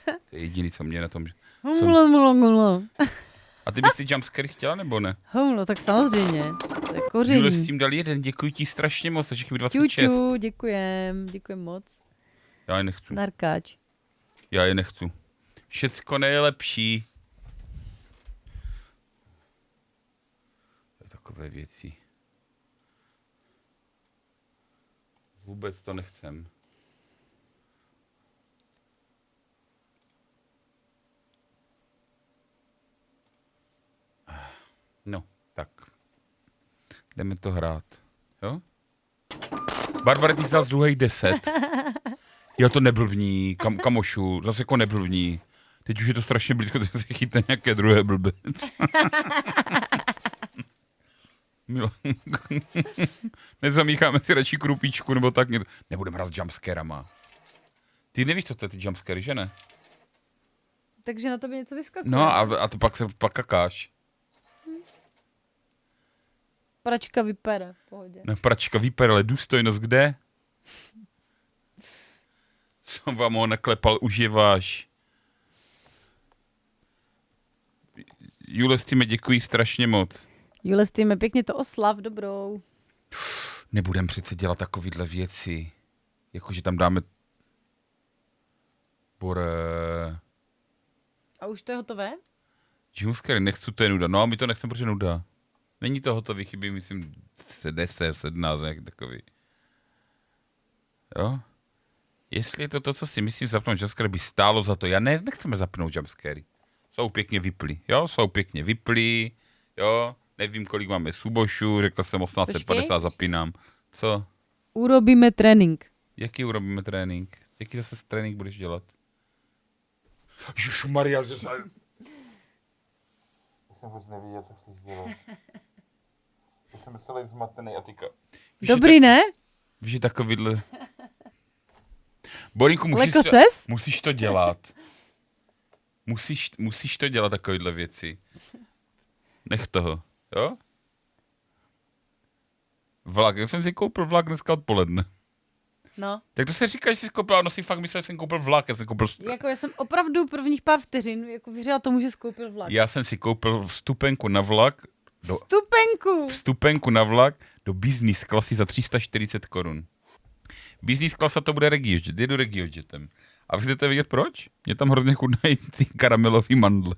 To je jediný, co mě na tom... A ty bys ty jumpscary chtěla, nebo ne? No tak samozřejmě. To je koření. Jule, s tím dal jeden, děkuji ti strašně moc, takže chybí 26. Čuču, děkujem moc. Já je nechci. Narkáč. Já je nechci. Všecko nejlepší. To je takové věci. Vůbec to nechcem. No, tak. Jdeme to hrát. Jo? Barbara, ty jsi dal z druhých 10. Jo, to neblbní, kamošu, zase jako neblbní. Teď už je to strašně blízko, teď se chytne nějaké druhé blbec. Nezamícháme si radši krupíčku, nebo tak. Nebudeme hrát s jumpscarama. Ty nevíš, co to je ty jumpscary, že ne? Takže na tobě něco vyskakuje. No a to pak kakáš. Pračka vypere, v pohodě. No, pračka vypere, ale důstojnost kde? Jsem vám ho naklepal, uživáš. Jule, s tím děkuji strašně moc. Jule, s tím pěkně to oslav, dobrou. Nebudem přece dělat takovýhle věci. Jakože tam dáme... A už to je hotové? Jumpscary, nechci, to je nuda. No a my to nechceme, protože nuda. Není to hotový, chybí, myslím, 10, 17, nějaký takový. Jo? Jestli je to, co si myslím, zapnout jumpscary by stálo za to. Já nechceme zapnout jumpscary. Jsou pěkně vyplý, jo? Jsou pěkně vyplý, jo? Nevím, kolik máme subošů, řekl jsem 1850, zapínám. Co? Urobíme trénink. Jaký urobíme trénink? Jaký zase trénink budeš dělat? Ježišmarja, že jsem vůbec nevěděl, co chceš dělat. Já jsem celý zmatený a teďka... Dobrý, ne? Víš, že takovýhle... Borinku, Lekl ses? musíš to dělat. Musíš to dělat, takovýhle věci. Nech toho, jo? Vlak, já jsem si koupil vlak dneska odpoledne. No. Tak to se říká, že jsi koupil, ale no si fakt myslel, že jsem koupil vlak, já jsem koupil... Jako já jsem opravdu prvních pár vteřin jako věřila tomu, že jsi koupil vlak. Já jsem si koupil vstupenku na vlak. Vstupenku na vlak do business klasy za 340 korun. Business klasa to bude RegioJet, jedu RegioJetem. A vy chcete vědět proč? Mě tam hrozně chutnají ty karamelový mandle.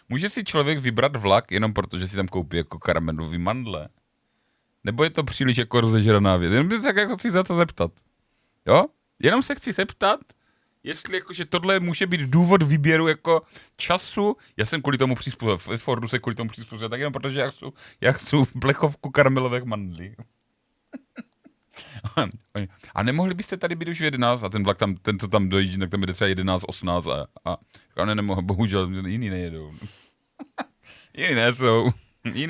Může si člověk vybrat vlak jenom proto, že si tam koupí jako karamelový mandle? Nebo je to příliš jako rozežraná věc? Jenom tak jako chci za to zeptat. Jo? Jenom se chci zeptat, jestli jakože tohle může být důvod výběru jako času. Já jsem kvůli tomu přizpůsobil, v Fordu se kvůli tomu přizpůsobil, tak jenom protože já chci plechovku karamelových mandlí. A nemohli byste tady být už v 11 a ten vlak tam, ten co tam dojíždí, tak tam jde třeba 11, 18 a nemohl, bohužel jiný nejedou. Jiný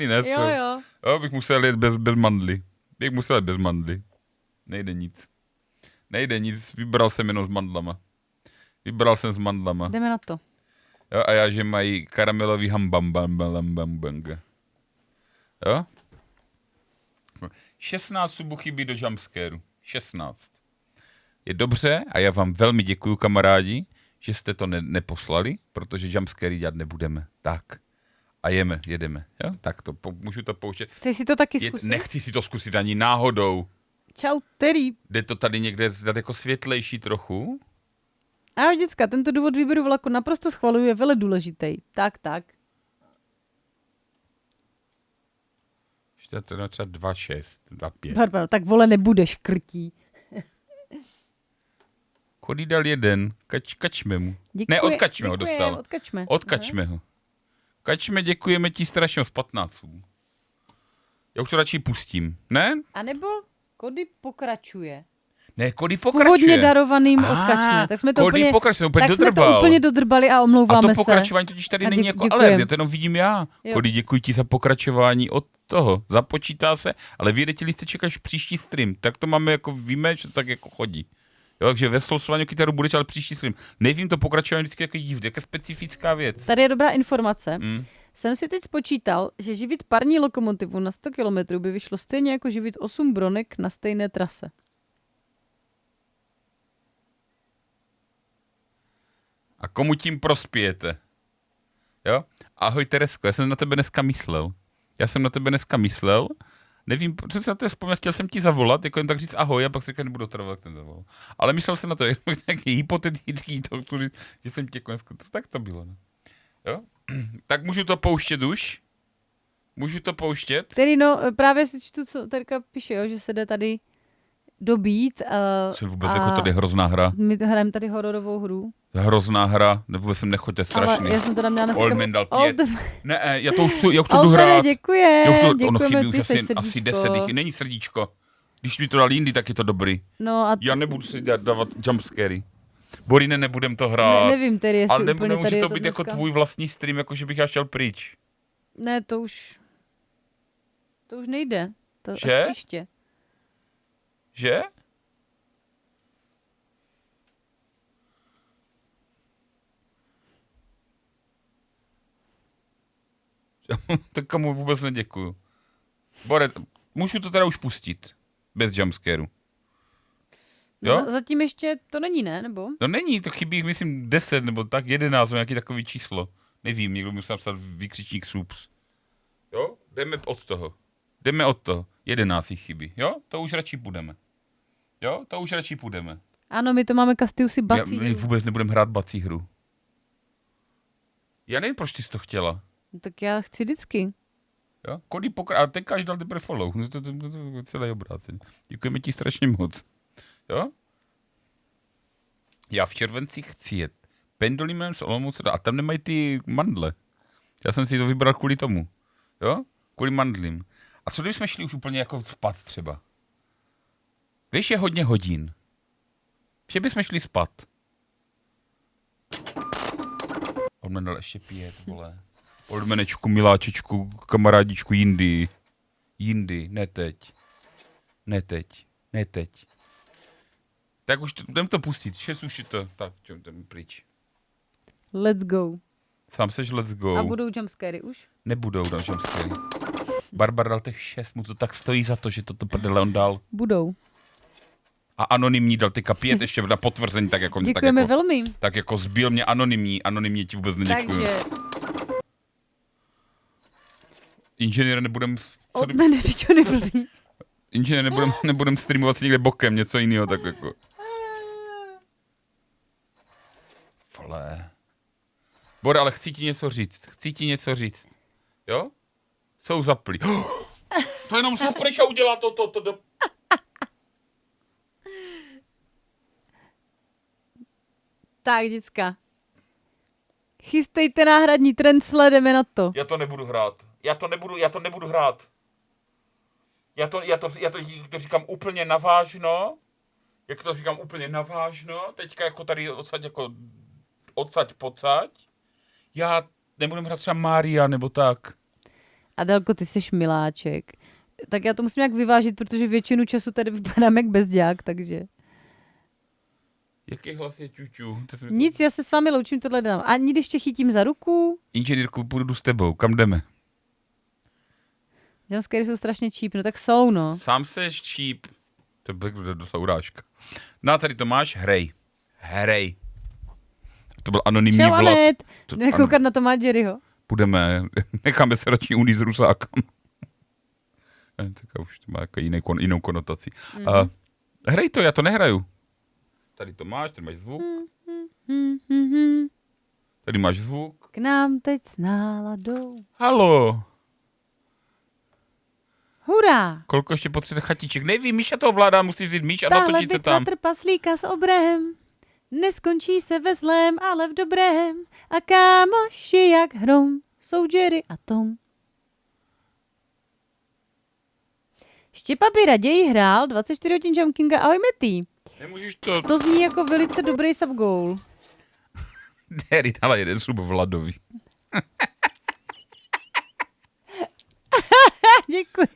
nejsou. Jo. Jo, bych musel jet bez mandly. Nejde nic. Vybral jsem jenom s mandlama. Jdeme na to. Jo, a já, že mají karamelový hambambambambambanga. Jo? 16 subů chybí do jumpscareu. 16. Je dobře a já vám velmi děkuju, kamarádi, že jste to neposlali, protože jumpscary dělat nebudeme. Tak. A jedeme. Jo? Tak to, můžu to pouštět. Chceš si to taky zkusit? Nechci si to zkusit ani náhodou. Čau, Terry. Jde to tady někde dát jako světlejší trochu? Ahoj, děcka, tento důvod výběru vlaku naprosto schvaluju, je vele důležitý. Tak. Ještě to je třeba 2,6, 2,5. Barbara, tak vole nebudeš krtí. Kodý dal jeden, kačme mu. Děkuji, odkačme ho dostal. Odkačme Ho. Kačme, děkujeme ti strašně z 15. Já už to radši pustím, ne? A nebo Kody pokračuje. Ne, Kody pokračuje. Původně darovaným odkačme. Tak jsme to úplně dodrbali a omlouváme se. A to pokračování totiž tady není jako alert, já to jenom vidím já. Kody, děkuji ti za pokračování od toho. Započítá se, ale vy jedete jste čekáš příští stream. Tak to máme jako, víme, že to tak jako chodí. Jo, takže ve slosování kytaru budeš, ale příští stream. Nevím, to pokračování vždycky jako divný, jaká specifická věc. Tady je dobrá informace. Jsem si teď spočítal, že živit parní lokomotivu na 100 km by vyšlo stejně jako živit 8 bronek na stejné trase. A komu tím prospějete? Jo? Ahoj Teresko, já jsem na tebe dneska myslel. Nevím, proč jsem na to vzpomněl, chtěl jsem ti zavolat, jako jen tak říct ahoj, a pak si říkal, nebudu trvat, ten zavolal. Ale myslel jsem na to, nějaký hypotetický, že jsem tě konec, tak to bylo. Ne? Jo? Tak můžu to pouštět už? Tedy no, právě si čtu, co Terka píše, jo, že se jde tady dobít. Jsem vůbec jako tady hrozná hra. My hrajeme tady hororovou hru. Hrozná hra, vůbec jsem nechoďte, strašný. Ale já jsem teda měla dneska... Olmen dal 5. Ne, já to už jdu hrát. Ono chybí už asi 10, není srdíčko. Když mi to dal jindy, tak je to dobrý. No a já nebudu si dávat jumpscary. Borine, nebudem to hrát. Nevím tedy, jestli ale úplně nemůže tady to být dneska jako tvůj vlastní stream, jako že bych já šel pryč. Ne, to už nejde. To že? Až příště. Že? Tak komu vůbec neděkuju. Bore, můžu to teda už pustit. Bez jumpscareu. Jo? Zatím ještě to není, ne? Nebo? No není, to chybí, myslím, 10 nebo tak 11, nějaký takový číslo. Nevím, někdo musel napsat výkřičník SUPS. Jo? Jdeme od toho. 11 jich chybí. Jo? To už radši půjdeme. Ano, my to máme Castiusy bací. My vůbec nebudeme hrát bací hru. Já nevím, proč ty jsi to chtěla. No, tak já chci vždycky. Jo? Kody a teď až dal teprve follow. To je celé obráceně. Děkujeme ti strašně moc. Jo? Já v červenci chci jet pendolinem z Olomouce a tam nemají ty mandle. Já jsem si to vybral kvůli tomu. Jo? Kvůli mandlím. A co kdybychom šli už úplně jako spát třeba? Víš, je hodně hodin. Že bychom šli spát. On dal ještě 5, vole. Odmenečku, miláčečku, kamarádičku, jindy. Ne teď. Tak už jdem to pustit. 6 už je to. Tak, jdem pryč. Let's go. Sám seš let's go. A budou jumpscary už? Nebudou na jumpscary. Barbar dal těch 6, mu to tak stojí za to, že to prdele on dal. Budou. A anonymní dal ty 5 ještě na potvrzení, tak jako... Děkujeme tak jako, velmi. Tak jako zbil mě anonymní ti vůbec neděkuju. Takže Inženýr nebudem... od mene pičo neblbý. Inženýr nebudem streamovat si někde bokem, něco jiného, tak jako... Vole. Bore, ale chci ti něco říct. Jo? Jsou zaplí. To jenom zaplíš a udělá to. Tak, děcka. Chystejte náhradní trend, sledeme na to. Já to nebudu hrát. Já to nebudu hrát. Já to říkám úplně navážno. Jak to říkám úplně navážno. Teďka jako tady odsaď pocať. Já nebudem hrát třeba Mária nebo tak. Adelko, ty jsi miláček. Tak já to musím nějak vyvážit, protože většinu času tady vypadám jak bezďák, takže... Jaký hlas je ťuťu? Nic, já se s vámi loučím, tohle dám. A když tě chytím za ruku... Inženýrku, půjdu s tebou, kam jdeme? Jumpscary jsou strašně cheap, no tak jsou, no. Sám seš cheap. To je docela urážka. No a tady to máš, hrej. To byl anonymní Čau, Vlad. Anet. Jdeme koukat na Toma Jerryho. Budeme, necháme se radši unít s Rusákem. Tak už to má jako jinou konotaci. Hrej to, já to nehraju. Tady to máš, tady máš zvuk. Tady máš zvuk. K nám teď s náladou. Halo. Hurá! Kolko ještě potřebuje chatiček? Nevím, Míša to ovládá, musí vzít míč a Tahle natočit se bitva tam. trpaslíka s obrem neskončí se ve zlém, ale v dobrém. A kámoši jak hrom jsou Jerry a Tom. Štěpa by raději hrál 24 hodin Jump Kinga. Ahoj, Metý. Nemůžeš to... To zní jako velice dobrý subgoal. Harry dala jeden sub Vladovi. Děkuji.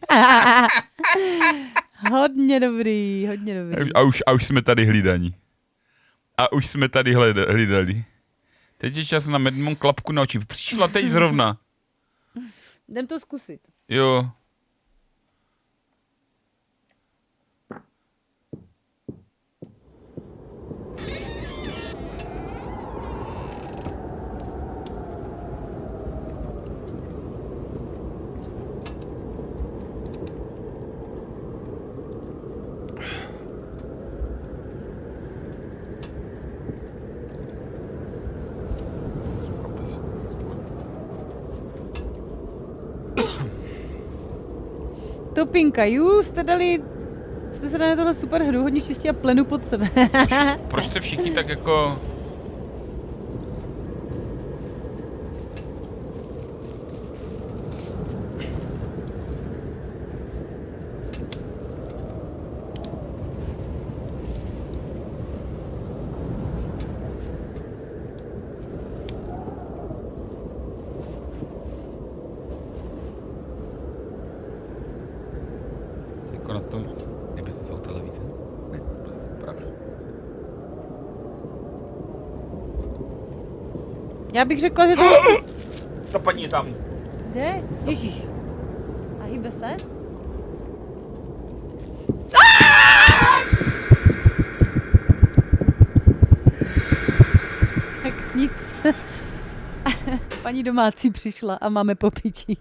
Hodně dobrý. A už jsme tady hlídali. Teď je čas na medmon klapku na oči. Přišla teď zrovna. Jdem to zkusit. Jo. Topinka, jste se dali na tohle super hru, hodně štěstí a plenu pod sebe. Proč jste všichni tak jako... Jako na tom... Nebyste jsou televize? Ne, to byl prach. Já bych řekla, že to... To padni tam. Kde? Ježíš. A hýbe se? Tak nic. Paní domácí přišla a máme po piči.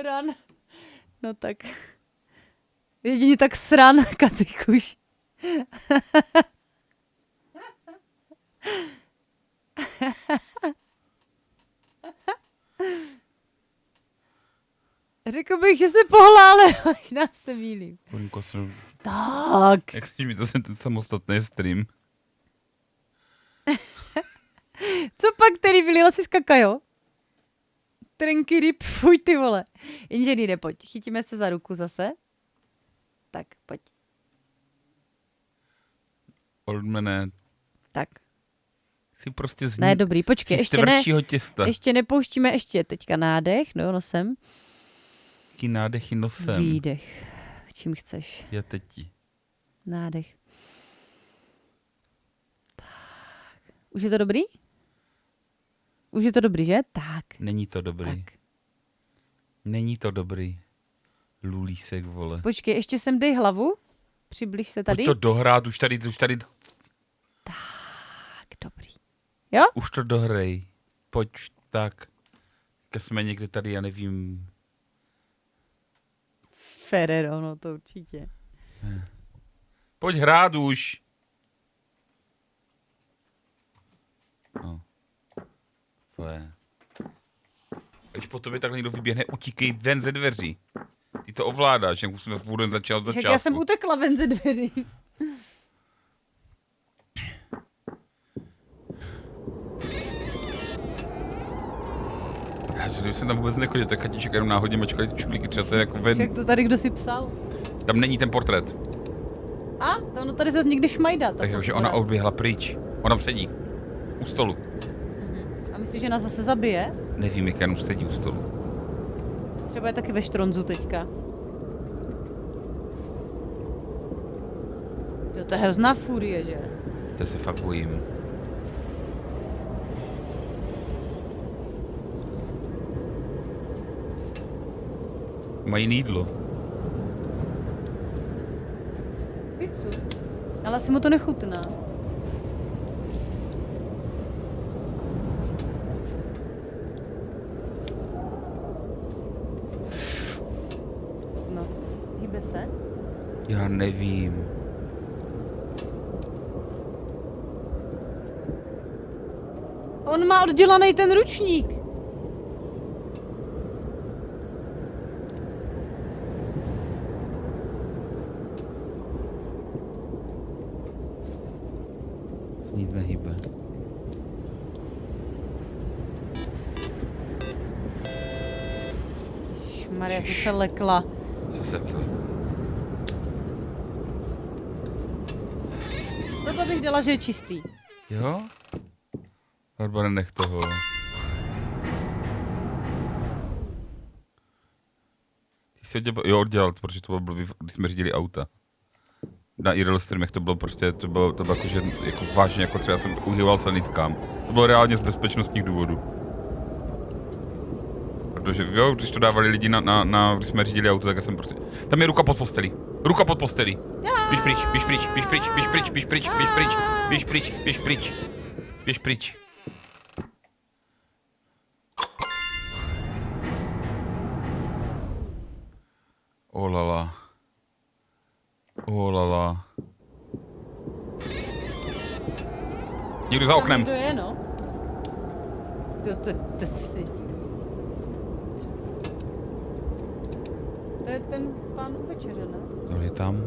Ran. No tak. Jedině tak sran, Katykuš. Řekl bych, že se pohla, ale možná se mýlím. Tak. Jak chceš mi to ten samostatný stream? Co pak, který vylila si z kakajo? Trenky ryb, fuj ty vole. Inženýre, pojď, chytíme se za ruku zase. Tak, pojď. Oldmane. Tak. Si prostě zní... Ne, dobrý, počkej, ještě nepouštíme ještě teďka nádech, no nosem. Jaký nádechy nosem. Výdech. čím chceš. Já teď ti. Nádech. Tak. Už je to dobrý? Už je to dobrý, že? Tak. Není to dobrý. Tak. Není to dobrý. Lulísek, vole. Počkej, ještě sem dej hlavu. Přibliž se tady. Pojď to dohrát, už tady. Tak, dobrý. Jo? Už to dohrej. Pojď už tak. Jsme někde tady, já nevím. Ferrero, no to určitě. Pojď hrát už. No. To je. Když potom je takhle někdo vyběhne, utíkej ven ze dveří. Ty to ovládáš, jak už jsem furt začal z začátku. Já jsem utekla ven ze dveří. Já jsem tam vůbec nechodil, tak chatíček jenom náhodně mačkali ty čudlíky, třeba se jako ven. Však to tady kdo si psal? Tam není ten portrét. A? To no tady se někdy šmajda. Takže ona odběhla pryč. Ona sedí. U stolu. A myslíš, že nás zase zabije? Nevím, jak jenom sedí u stolu. Třeba je taky ve štronzu teďka. To je hrozná furie, že? To se fakt bojím. Mají jídlo. Pizzu. Ale asi mu to nechutná. No, hýbe se? Já nevím. On má oddělaný ten ručník. Nic nehýbe. Maria se lekla. Co se lekla? Tohle bych dala, že je čistý. Jo? Barbara, nech toho. Ty jsi oddělal, protože to bylo blbý, když jsme řídili auta. Na IRL streamech to bylo prostě, to bylo jako, že, jako vážně, jako třeba jsem uhyval sanitkám. To bylo reálně z bezpečnostních důvodů. Protože jo, když to dávali lidi když jsme řídili auto, tak já jsem prostě... Tam je ruka pod postelí. Ruka pod postelí. Běž pryč, běž pryč, běž pryč, běž pryč, běž pryč, běž pryč, běž pryč, běž pryč. Běž pryč. Olala. Olala. Někdo za oknem. To je, no. To sedí. To je ten pán u večeře, ne? To je tam.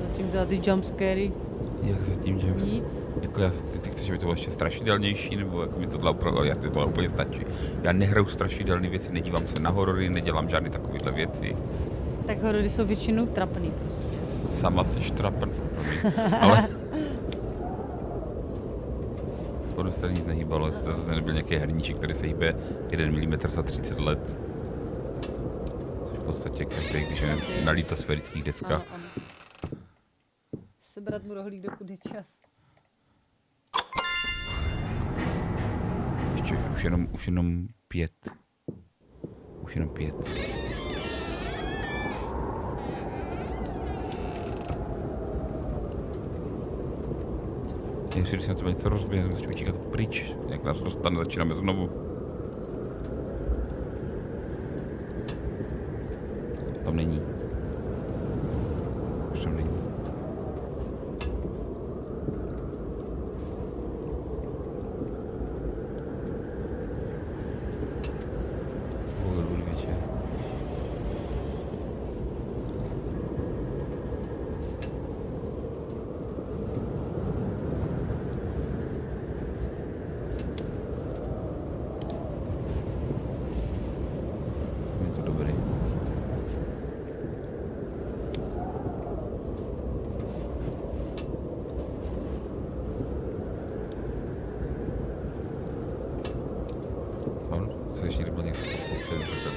Zatím za ty jumpscary. Jak zatím, že... Nic. Jako ty chceš, aby to bylo ještě strašidelnější, nebo jako mi tohle úplně stačí. Já nehraju strašidelné věci, nedívám se na horory, nedělám žádné takovéhle věci. Tak horory jsou většinou trapný prostě. Sama seš trapný, ale... Podu se nic nehýbalo, jestli to zase nebyl nějaký herníček, který se hýbe 1 mm za 30 let. Což v podstatě každý, když je na litosférických deskách. Ano. Sebrat mu rohlík, dokud je čas. Ještě už jenom 5. Už jenom 5. Jestli když se na tebe něco rozbije, začnu utíkat pryč. Jak nás dostane, začínáme znovu. Tam není. Už tam není. Dobrý večer. Je to dobrý.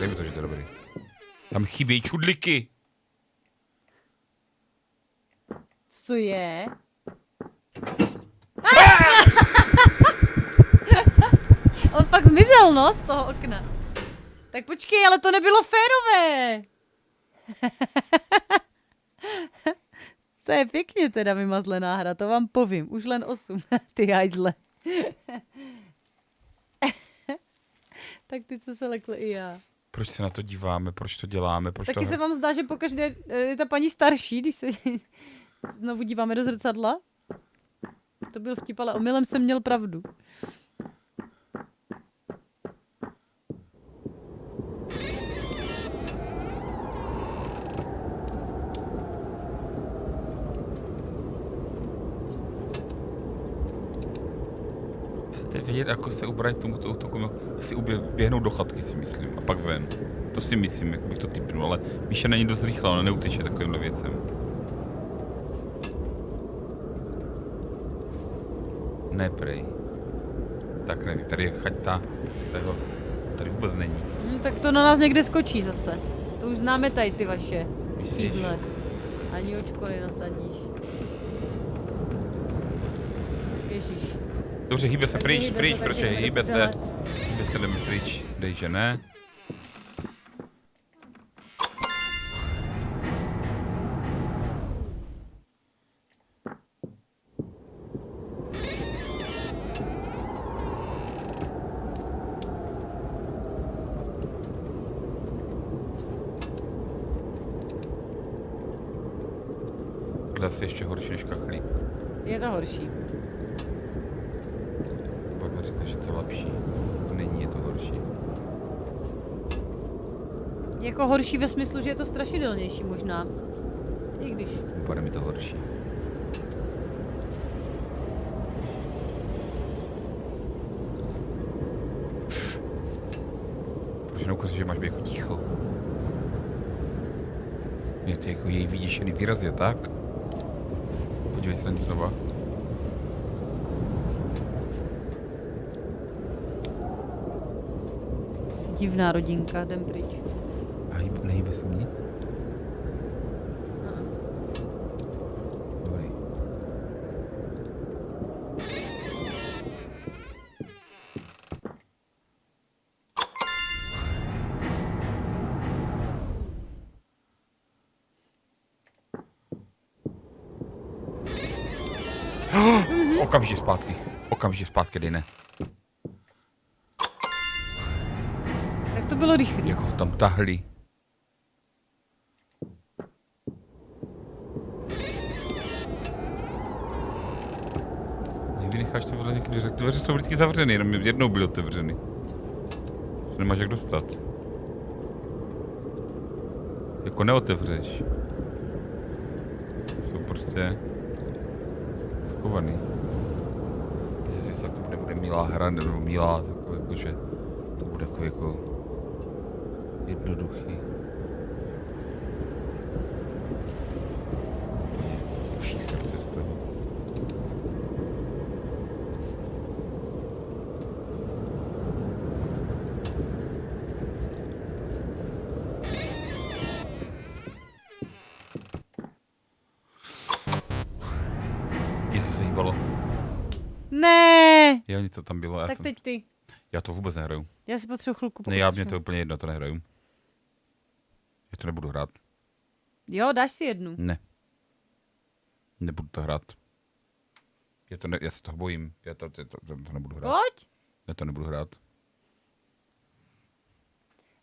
dej mi to, že to je dobrý. Tam chybějí čudliky. Co to je? On fakt zmizel, no, z toho okna. Tak počkej, ale to nebylo férové. To je pěkně teda vymazlená hra, to vám povím. Už len 8, ty hajzle. Tak ty, co se lekl i já. Proč se na to díváme, proč to děláme, proč Taky to... se vám zdá, že pokaždé je ta paní starší, když se znovu díváme do zrcadla? To byl vtip, ale omylem jsem měl pravdu. Chcete vědět, jako se ubrát tomuto útoku? Asi běhnout do chatky, si myslím, a pak ven. To si myslím, jak bych to typnul, ale Míša není dost rychlá, ona neuteče takovýmhle věcem. Ne, prej. Tak nevím, tady je chaťta, tady vůbec není. Tak to na nás někde skočí zase. To už známe tady ty vaše Myslíš? sídle. Ani očko nenasadíš. Ježíš. Dobře, hýbe se pryč, Hýbe pryč, se, protože takže hýbe se. jdeme. Hýbe se, jdeme pryč, dej, že ne. Tohle asi ještě horší než kachlík. Je to horší. Pak říká, že to je lepší. To není, je to horší. Jako horší ve smyslu, že je to strašidelnější možná. I když. Vypadá mi to horší. Proč neukazuješ, že máš být jako ticho? Je to jako její vyděšený výraz, je tak? Podívej se na ní znova. Divná rodinka, jdem pryč. A nehýbe se nic? Dobrý. Okamžitě zpátky, dej ne. Tak to bylo rychlý. Jak ho tam tahli. Nevynecháš to vedle těch dveře. Dveře jsou vždycky zavřeny, jenom jednou byly otevřeny. To nemáš jak dostat. Jako neotevřeš. Jsou prostě schovaný. Myslím si, jak to bude milá hra, nebo milá, takový jako, že to bude jako jednoduchý. Úplně puší srdce z toho. Něco se hýbalo. Ne. Jo, něco tam bylo. Tak teď ty. Já to vůbec nehraju. Já si potřebuji chvilku Ne, já mě to je úplně jedno, to nehraju. Já to nebudu hrát. Jo, dáš si jednu. Ne. Nebudu to hrát. Já se toho bojím. Já to nebudu hrát. Pojď. Já to nebudu hrát.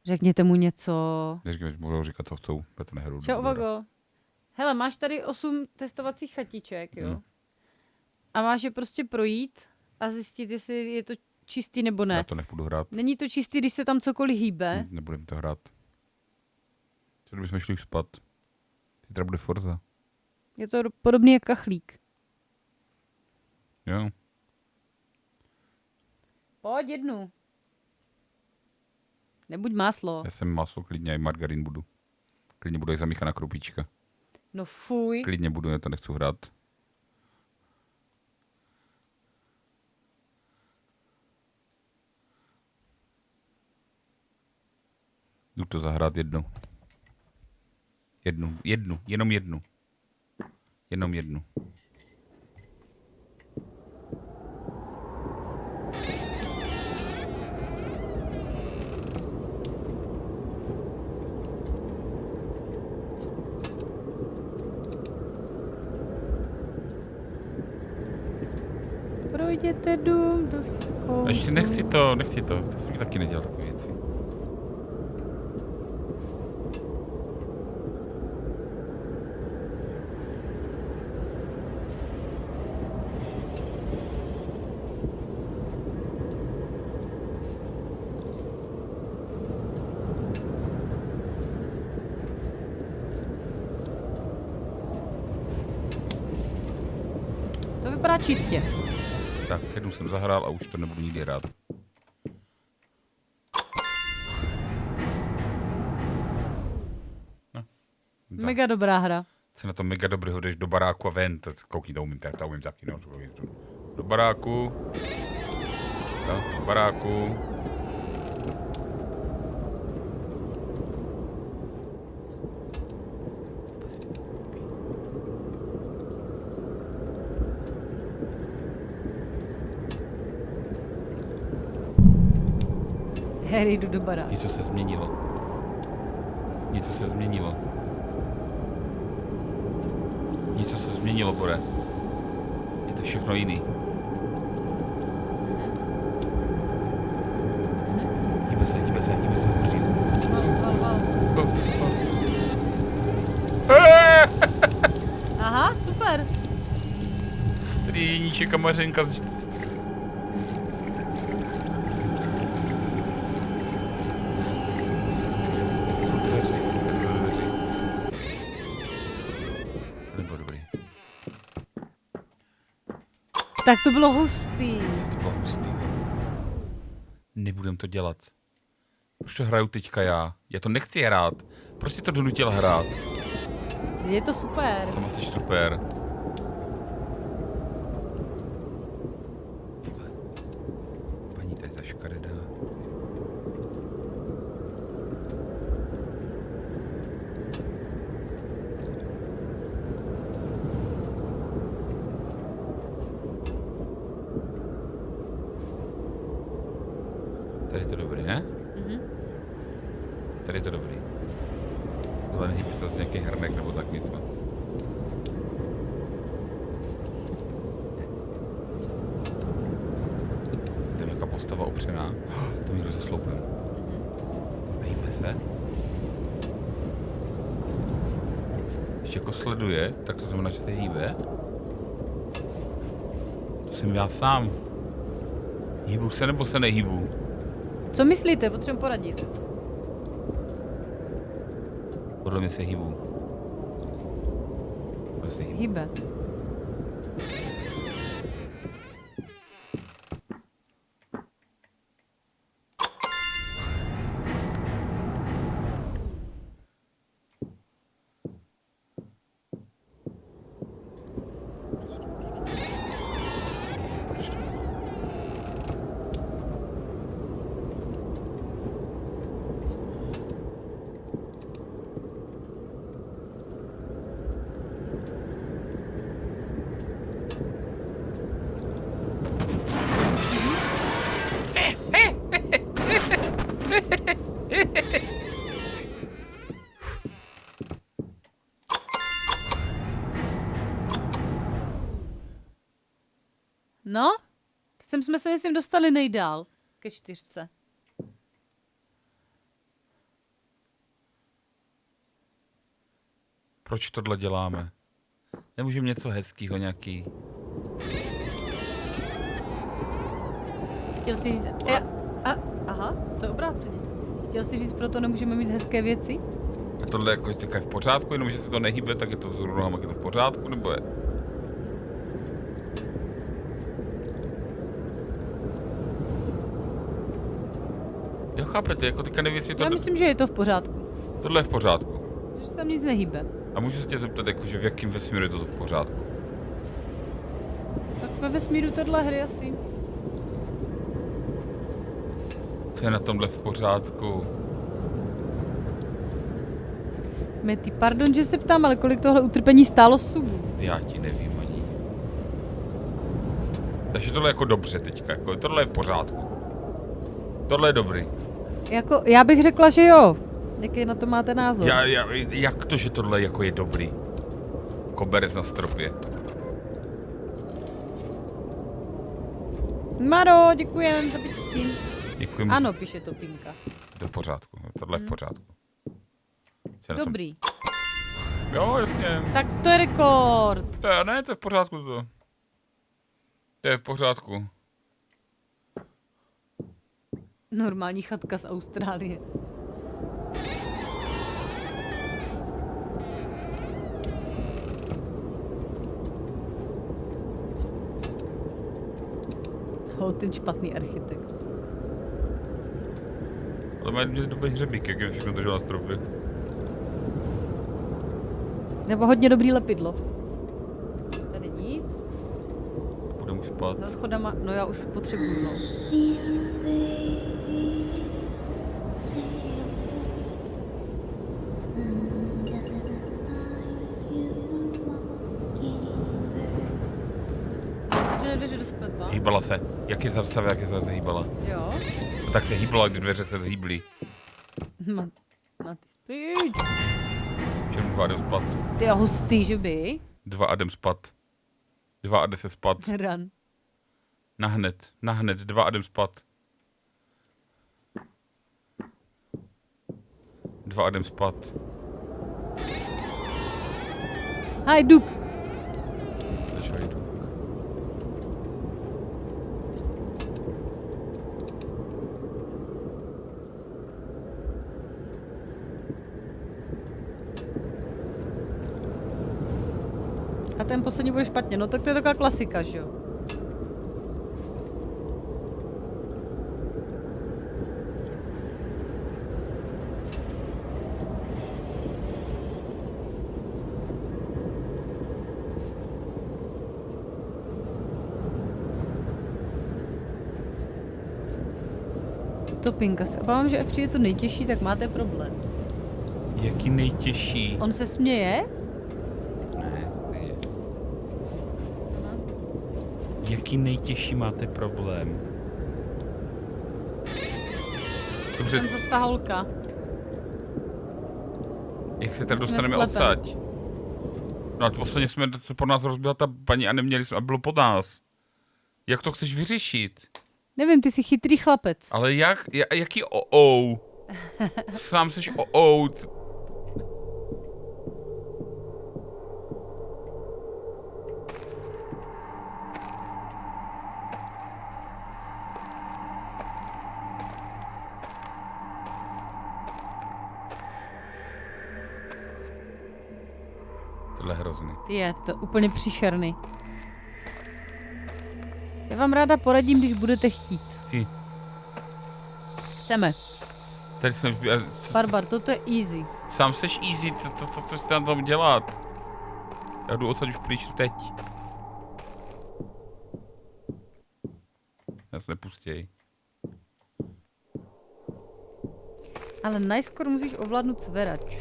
Řekněte mu něco. Neříkám, že můžou říkat, co chcou. Já to nehraju. Čau, Vago. Hele, máš tady 8 testovacích chatiček, jo? A máš je prostě projít a zjistit, jestli je to čistý nebo ne. Já to nebudu hrát. Není to čistý, když se tam cokoliv hýbe. Nebudeme to hrát. Co kdybychom šli už spát? Zítra bude Forza. Je to podobný jak kachlík. Jo. Pojď jednu. Nebuď máslo. Já jsem maso, klidně i margarín budu. Klidně budu i zamíchaná krupička. No fuj. Klidně budu, já to nechci hrát. Jdu to zahrát jednou. Jenom jednu. Projděte dům do fikou. Ještě nechci to. Tak jsem taky nedělal takové věci. To vypadá čistě. Tak, jednou jsem zahrál a už to nebudu nikdy hrát. No. Mega dobrá hra. Se na to mega dobrý, jdeš do baráku a ven, to koukni, to umím taky, no. Do baráku. Do baráku. Harry, jdu do baráku. Něco se změnilo, Bore. Je to všechno jiný. Hýbe se. Aha, super. Tady je Jeníček a Mařenka z... Jsou dveře. To nebylo dobrý. Tak to bylo hustý. To bylo hustý. Nebudem to dělat. Proč to hraju teďka já? Já to nechci hrát. Prostě to donutil hrát. Je to super. Sama jsi super. Vole. Paní, to je ta škaredá. Tady je to dobrý, ne? Tady je to dobrý. Ale nehýbe se z nějaký hrnek nebo tak něco. Je to nějaká postava opřená. To mi jdu za sloupem. Hýbe se. Ještě jako sleduje, tak to znamená, že se hýbe. To jsem já sám. Hýbu se nebo se nehýbu? Co myslíte? Potřebuji poradit. Podle mě se hýbu. Hýbe. No, teď jsme se myslím dostali nejdál ke 4. Proč tohle děláme? Nemůžeme něco hezkýho nějaký... Chtěl jsi říct... aha, to je obráceně. Chtěl jsi říct, proto nemůžeme mít hezké věci? A tohle jako je v pořádku, jenom že se to nehýbe, tak je to vzhůru nohama, je to v pořádku, nebo je? Jo, chápete, jako teďka nevím, jestli Já tohle... myslím, že je to v pořádku. Tohle je v pořádku. Že se tam nic nehýbe. A můžu se tě zeptat, jakože v jakém vesmíru je to v pořádku? Tak ve vesmíru tohle hry asi. Co je na tomhle v pořádku? Smetý, pardon, že se ptám, ale kolik tohle utrpení stálo subů? Já ti nevím ani. Takže tohle je jako dobře teďka, jako tohle je v pořádku. Tohle je dobrý. Jako, já bych řekla, že jo. Jaký na to máte názor? Jak to, že tohle jako je dobrý? Koberec na stropě. Maro, děkujem za pití. Děkujem. Ano, píše to Pinka. To je v pořádku, tohle je v pořádku. Dobrý. Jo, jasně. Tak to je rekord. To je v pořádku to. To je v pořádku. Normální chatka z Austrálie. Ten špatný architekt. Ale mají dobrý hřebík, jak je všechno držel na stropě. Nebo hodně dobrý lepidlo. Tady nic. Budeme spát. Za schodama, no já už potřebuju, no. Dveře do sklepa. Hýbala se. Jak je zastavila, jak je se hýbala. Jo. No tak se hýbala, když dveře se hýbly. Matý spíč. Všem 2 jdem spát. Ty jo, hustý, že by? 2 a jdem spát. 2 a jde se spát. Ran. Nahned, 2 a jdem spát. 2 a jdem spát. Hajduk. Jseš hajduk. A ten poslední bude špatně, no tak to je taková klasika, že jo? To Pinka, se obávám, že až přijde to nejtěžší, tak máte problém. Jaký nejtěžší? On se směje? Ne, stejně. Jaký nejtěžší máte problém? Dobře, Ten zase ta holka. jak se tady Jsme dostaneme sklepem. odsaď? No a posledně jsme se po nás rozbila ta paní a neměli jsme, a bylo pod nás. Jak to chceš vyřešit? Nevím, ty jsi chytrý chlapec. Ale jaký o-ou? Sám seš o-ou. Tohle je hrozný. Je to úplně příšerný. Já vám ráda poradím, když budete chtít. Chci. Chceme. Tady jsme... Barbar, toto je easy. Sám seš easy, co chceš tam tom dělat? Já jdu odsaď už pryč teď. Já se nepustěj. Ale najskôr musíš ovládnout sverač.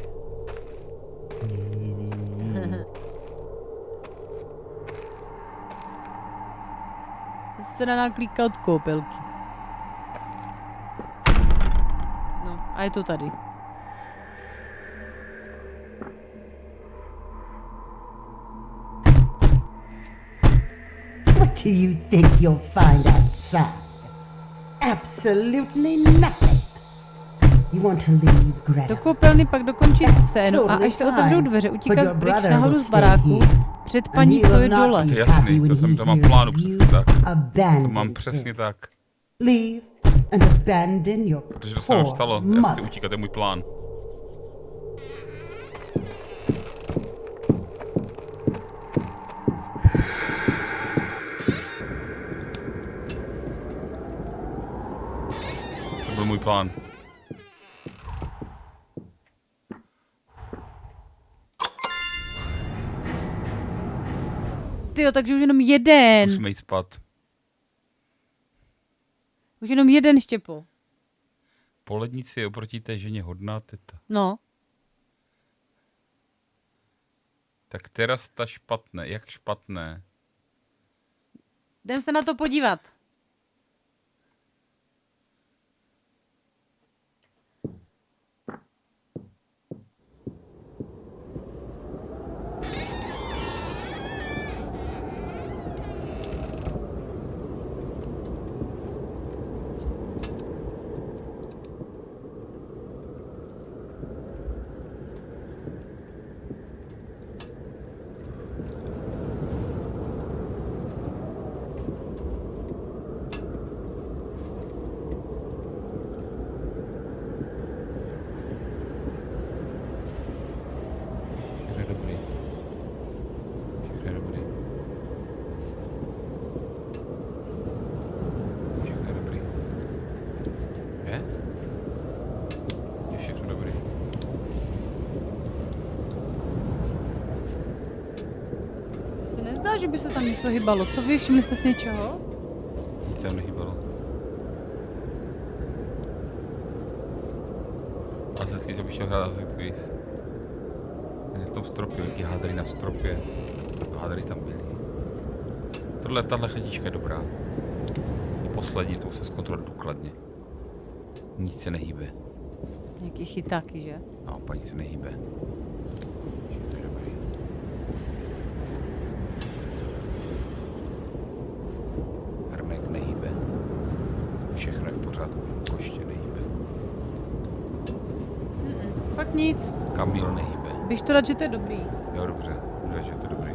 Se dá naklíkat koupelky. No, a je to tady. What do you think you'll find outside? Absolutely nothing. You want to leave, Greta? Do koupelny pak dokončit scénu a až se otevřou dveře, utíkat pryč nahoru z baráku před paní, co je dole. To je jasný, to mám plánu přesně tak. To mám přesně tak. Leave and abandon your Protože to se mi stalo, já chci mother. utíkat, to je můj plán. To byl můj plán. Tyjo, takže už jenom jeden. Musíme jít spát. Už jenom jeden, Štěpo. Po lednici je oproti té ženě hodná teta. No. Tak terasta špatné. Jak špatné? Jdem se na to podívat. Všechno je dobrý. Všechno je dobrý. Všechno je dobrý. Je? Je všechno dobrý. Mně se nezdá, že by se tam něco hýbalo. Co vy, všimli jste si něčeho? Nic tam nehýbalo. Azetský se bych chtěl hrát Azetský. Je v tom stropě, jaký hádry na stropě. Hádry tam byly. Tahle chatička je dobrá. Je poslední, to se zkontroluje důkladně. Nic se nehýbe. Nějaký chytáky, že? No, paní se nehýbe. Všechno je dobrý. Hermek nehýbe. Všechno je v pořádku. Koště nehýbe. Fakt nic. Kamil nehýbe. Běž to dát, že to je dobrý. Jo, dobře. Dobře, že to je dobrý.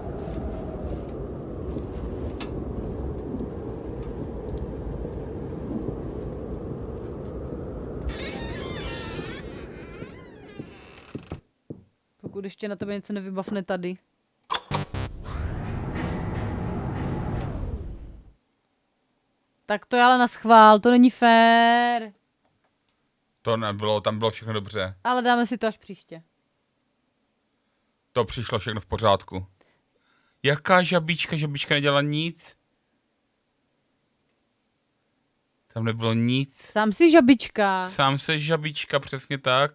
Pokud ještě na tebe něco nevybavne tady. Tak to je ale na schvál, to není fér. To nebylo, tam bylo všechno dobře. Ale dáme si to až příště. To přišlo všechno v pořádku. Jaká žabička? Žabička nedělala nic? Tam nebylo nic. Sám si žabička. Sám se žabička, přesně tak.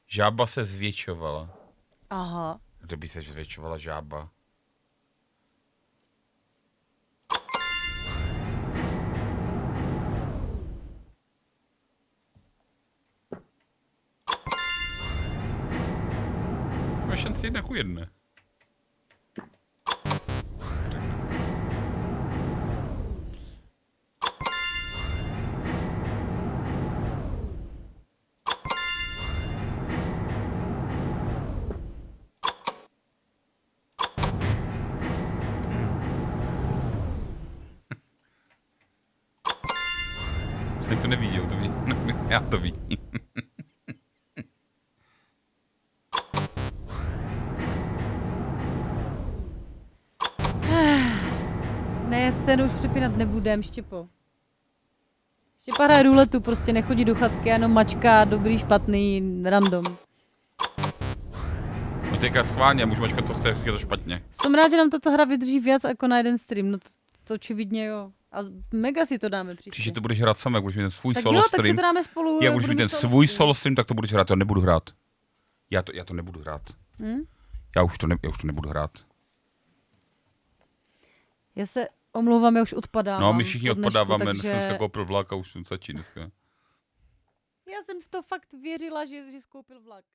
Žába se zvětšovala. Aha. Kde by se zvětšovala žába? Má šanci 1:1. Jsem to neviděl, to vidím. Já to vidím. Ne, scénu už přepínat nebudem, Štěpo. Štěpa hraje ruletu, prostě nechodí do chatky, jenom mačka, dobrý, špatný, random. No teďka schválně, můžu mačkat, co chce, je to špatně. Jsem rád, že nám tato hra vydrží víc jako na jeden stream, no to očividně jo. A mega si to dáme příště. Příště to budeš hrát sama, jak budeš mít ten svůj Tak solo jo, stream. tak si to dáme spolu. Jak budeš mít ten svůj solo stream, tak to budeš hrát, já nebudu hrát. Já to nebudu hrát. Já už to nebudu hrát. Já se omlouvám, já už odpadám. No, my všichni po dnešku, odpadáváme, takže... jsem dneska koupil vlak a už jsem stačí dneska. Já jsem v to fakt věřila, že skoupil vlak.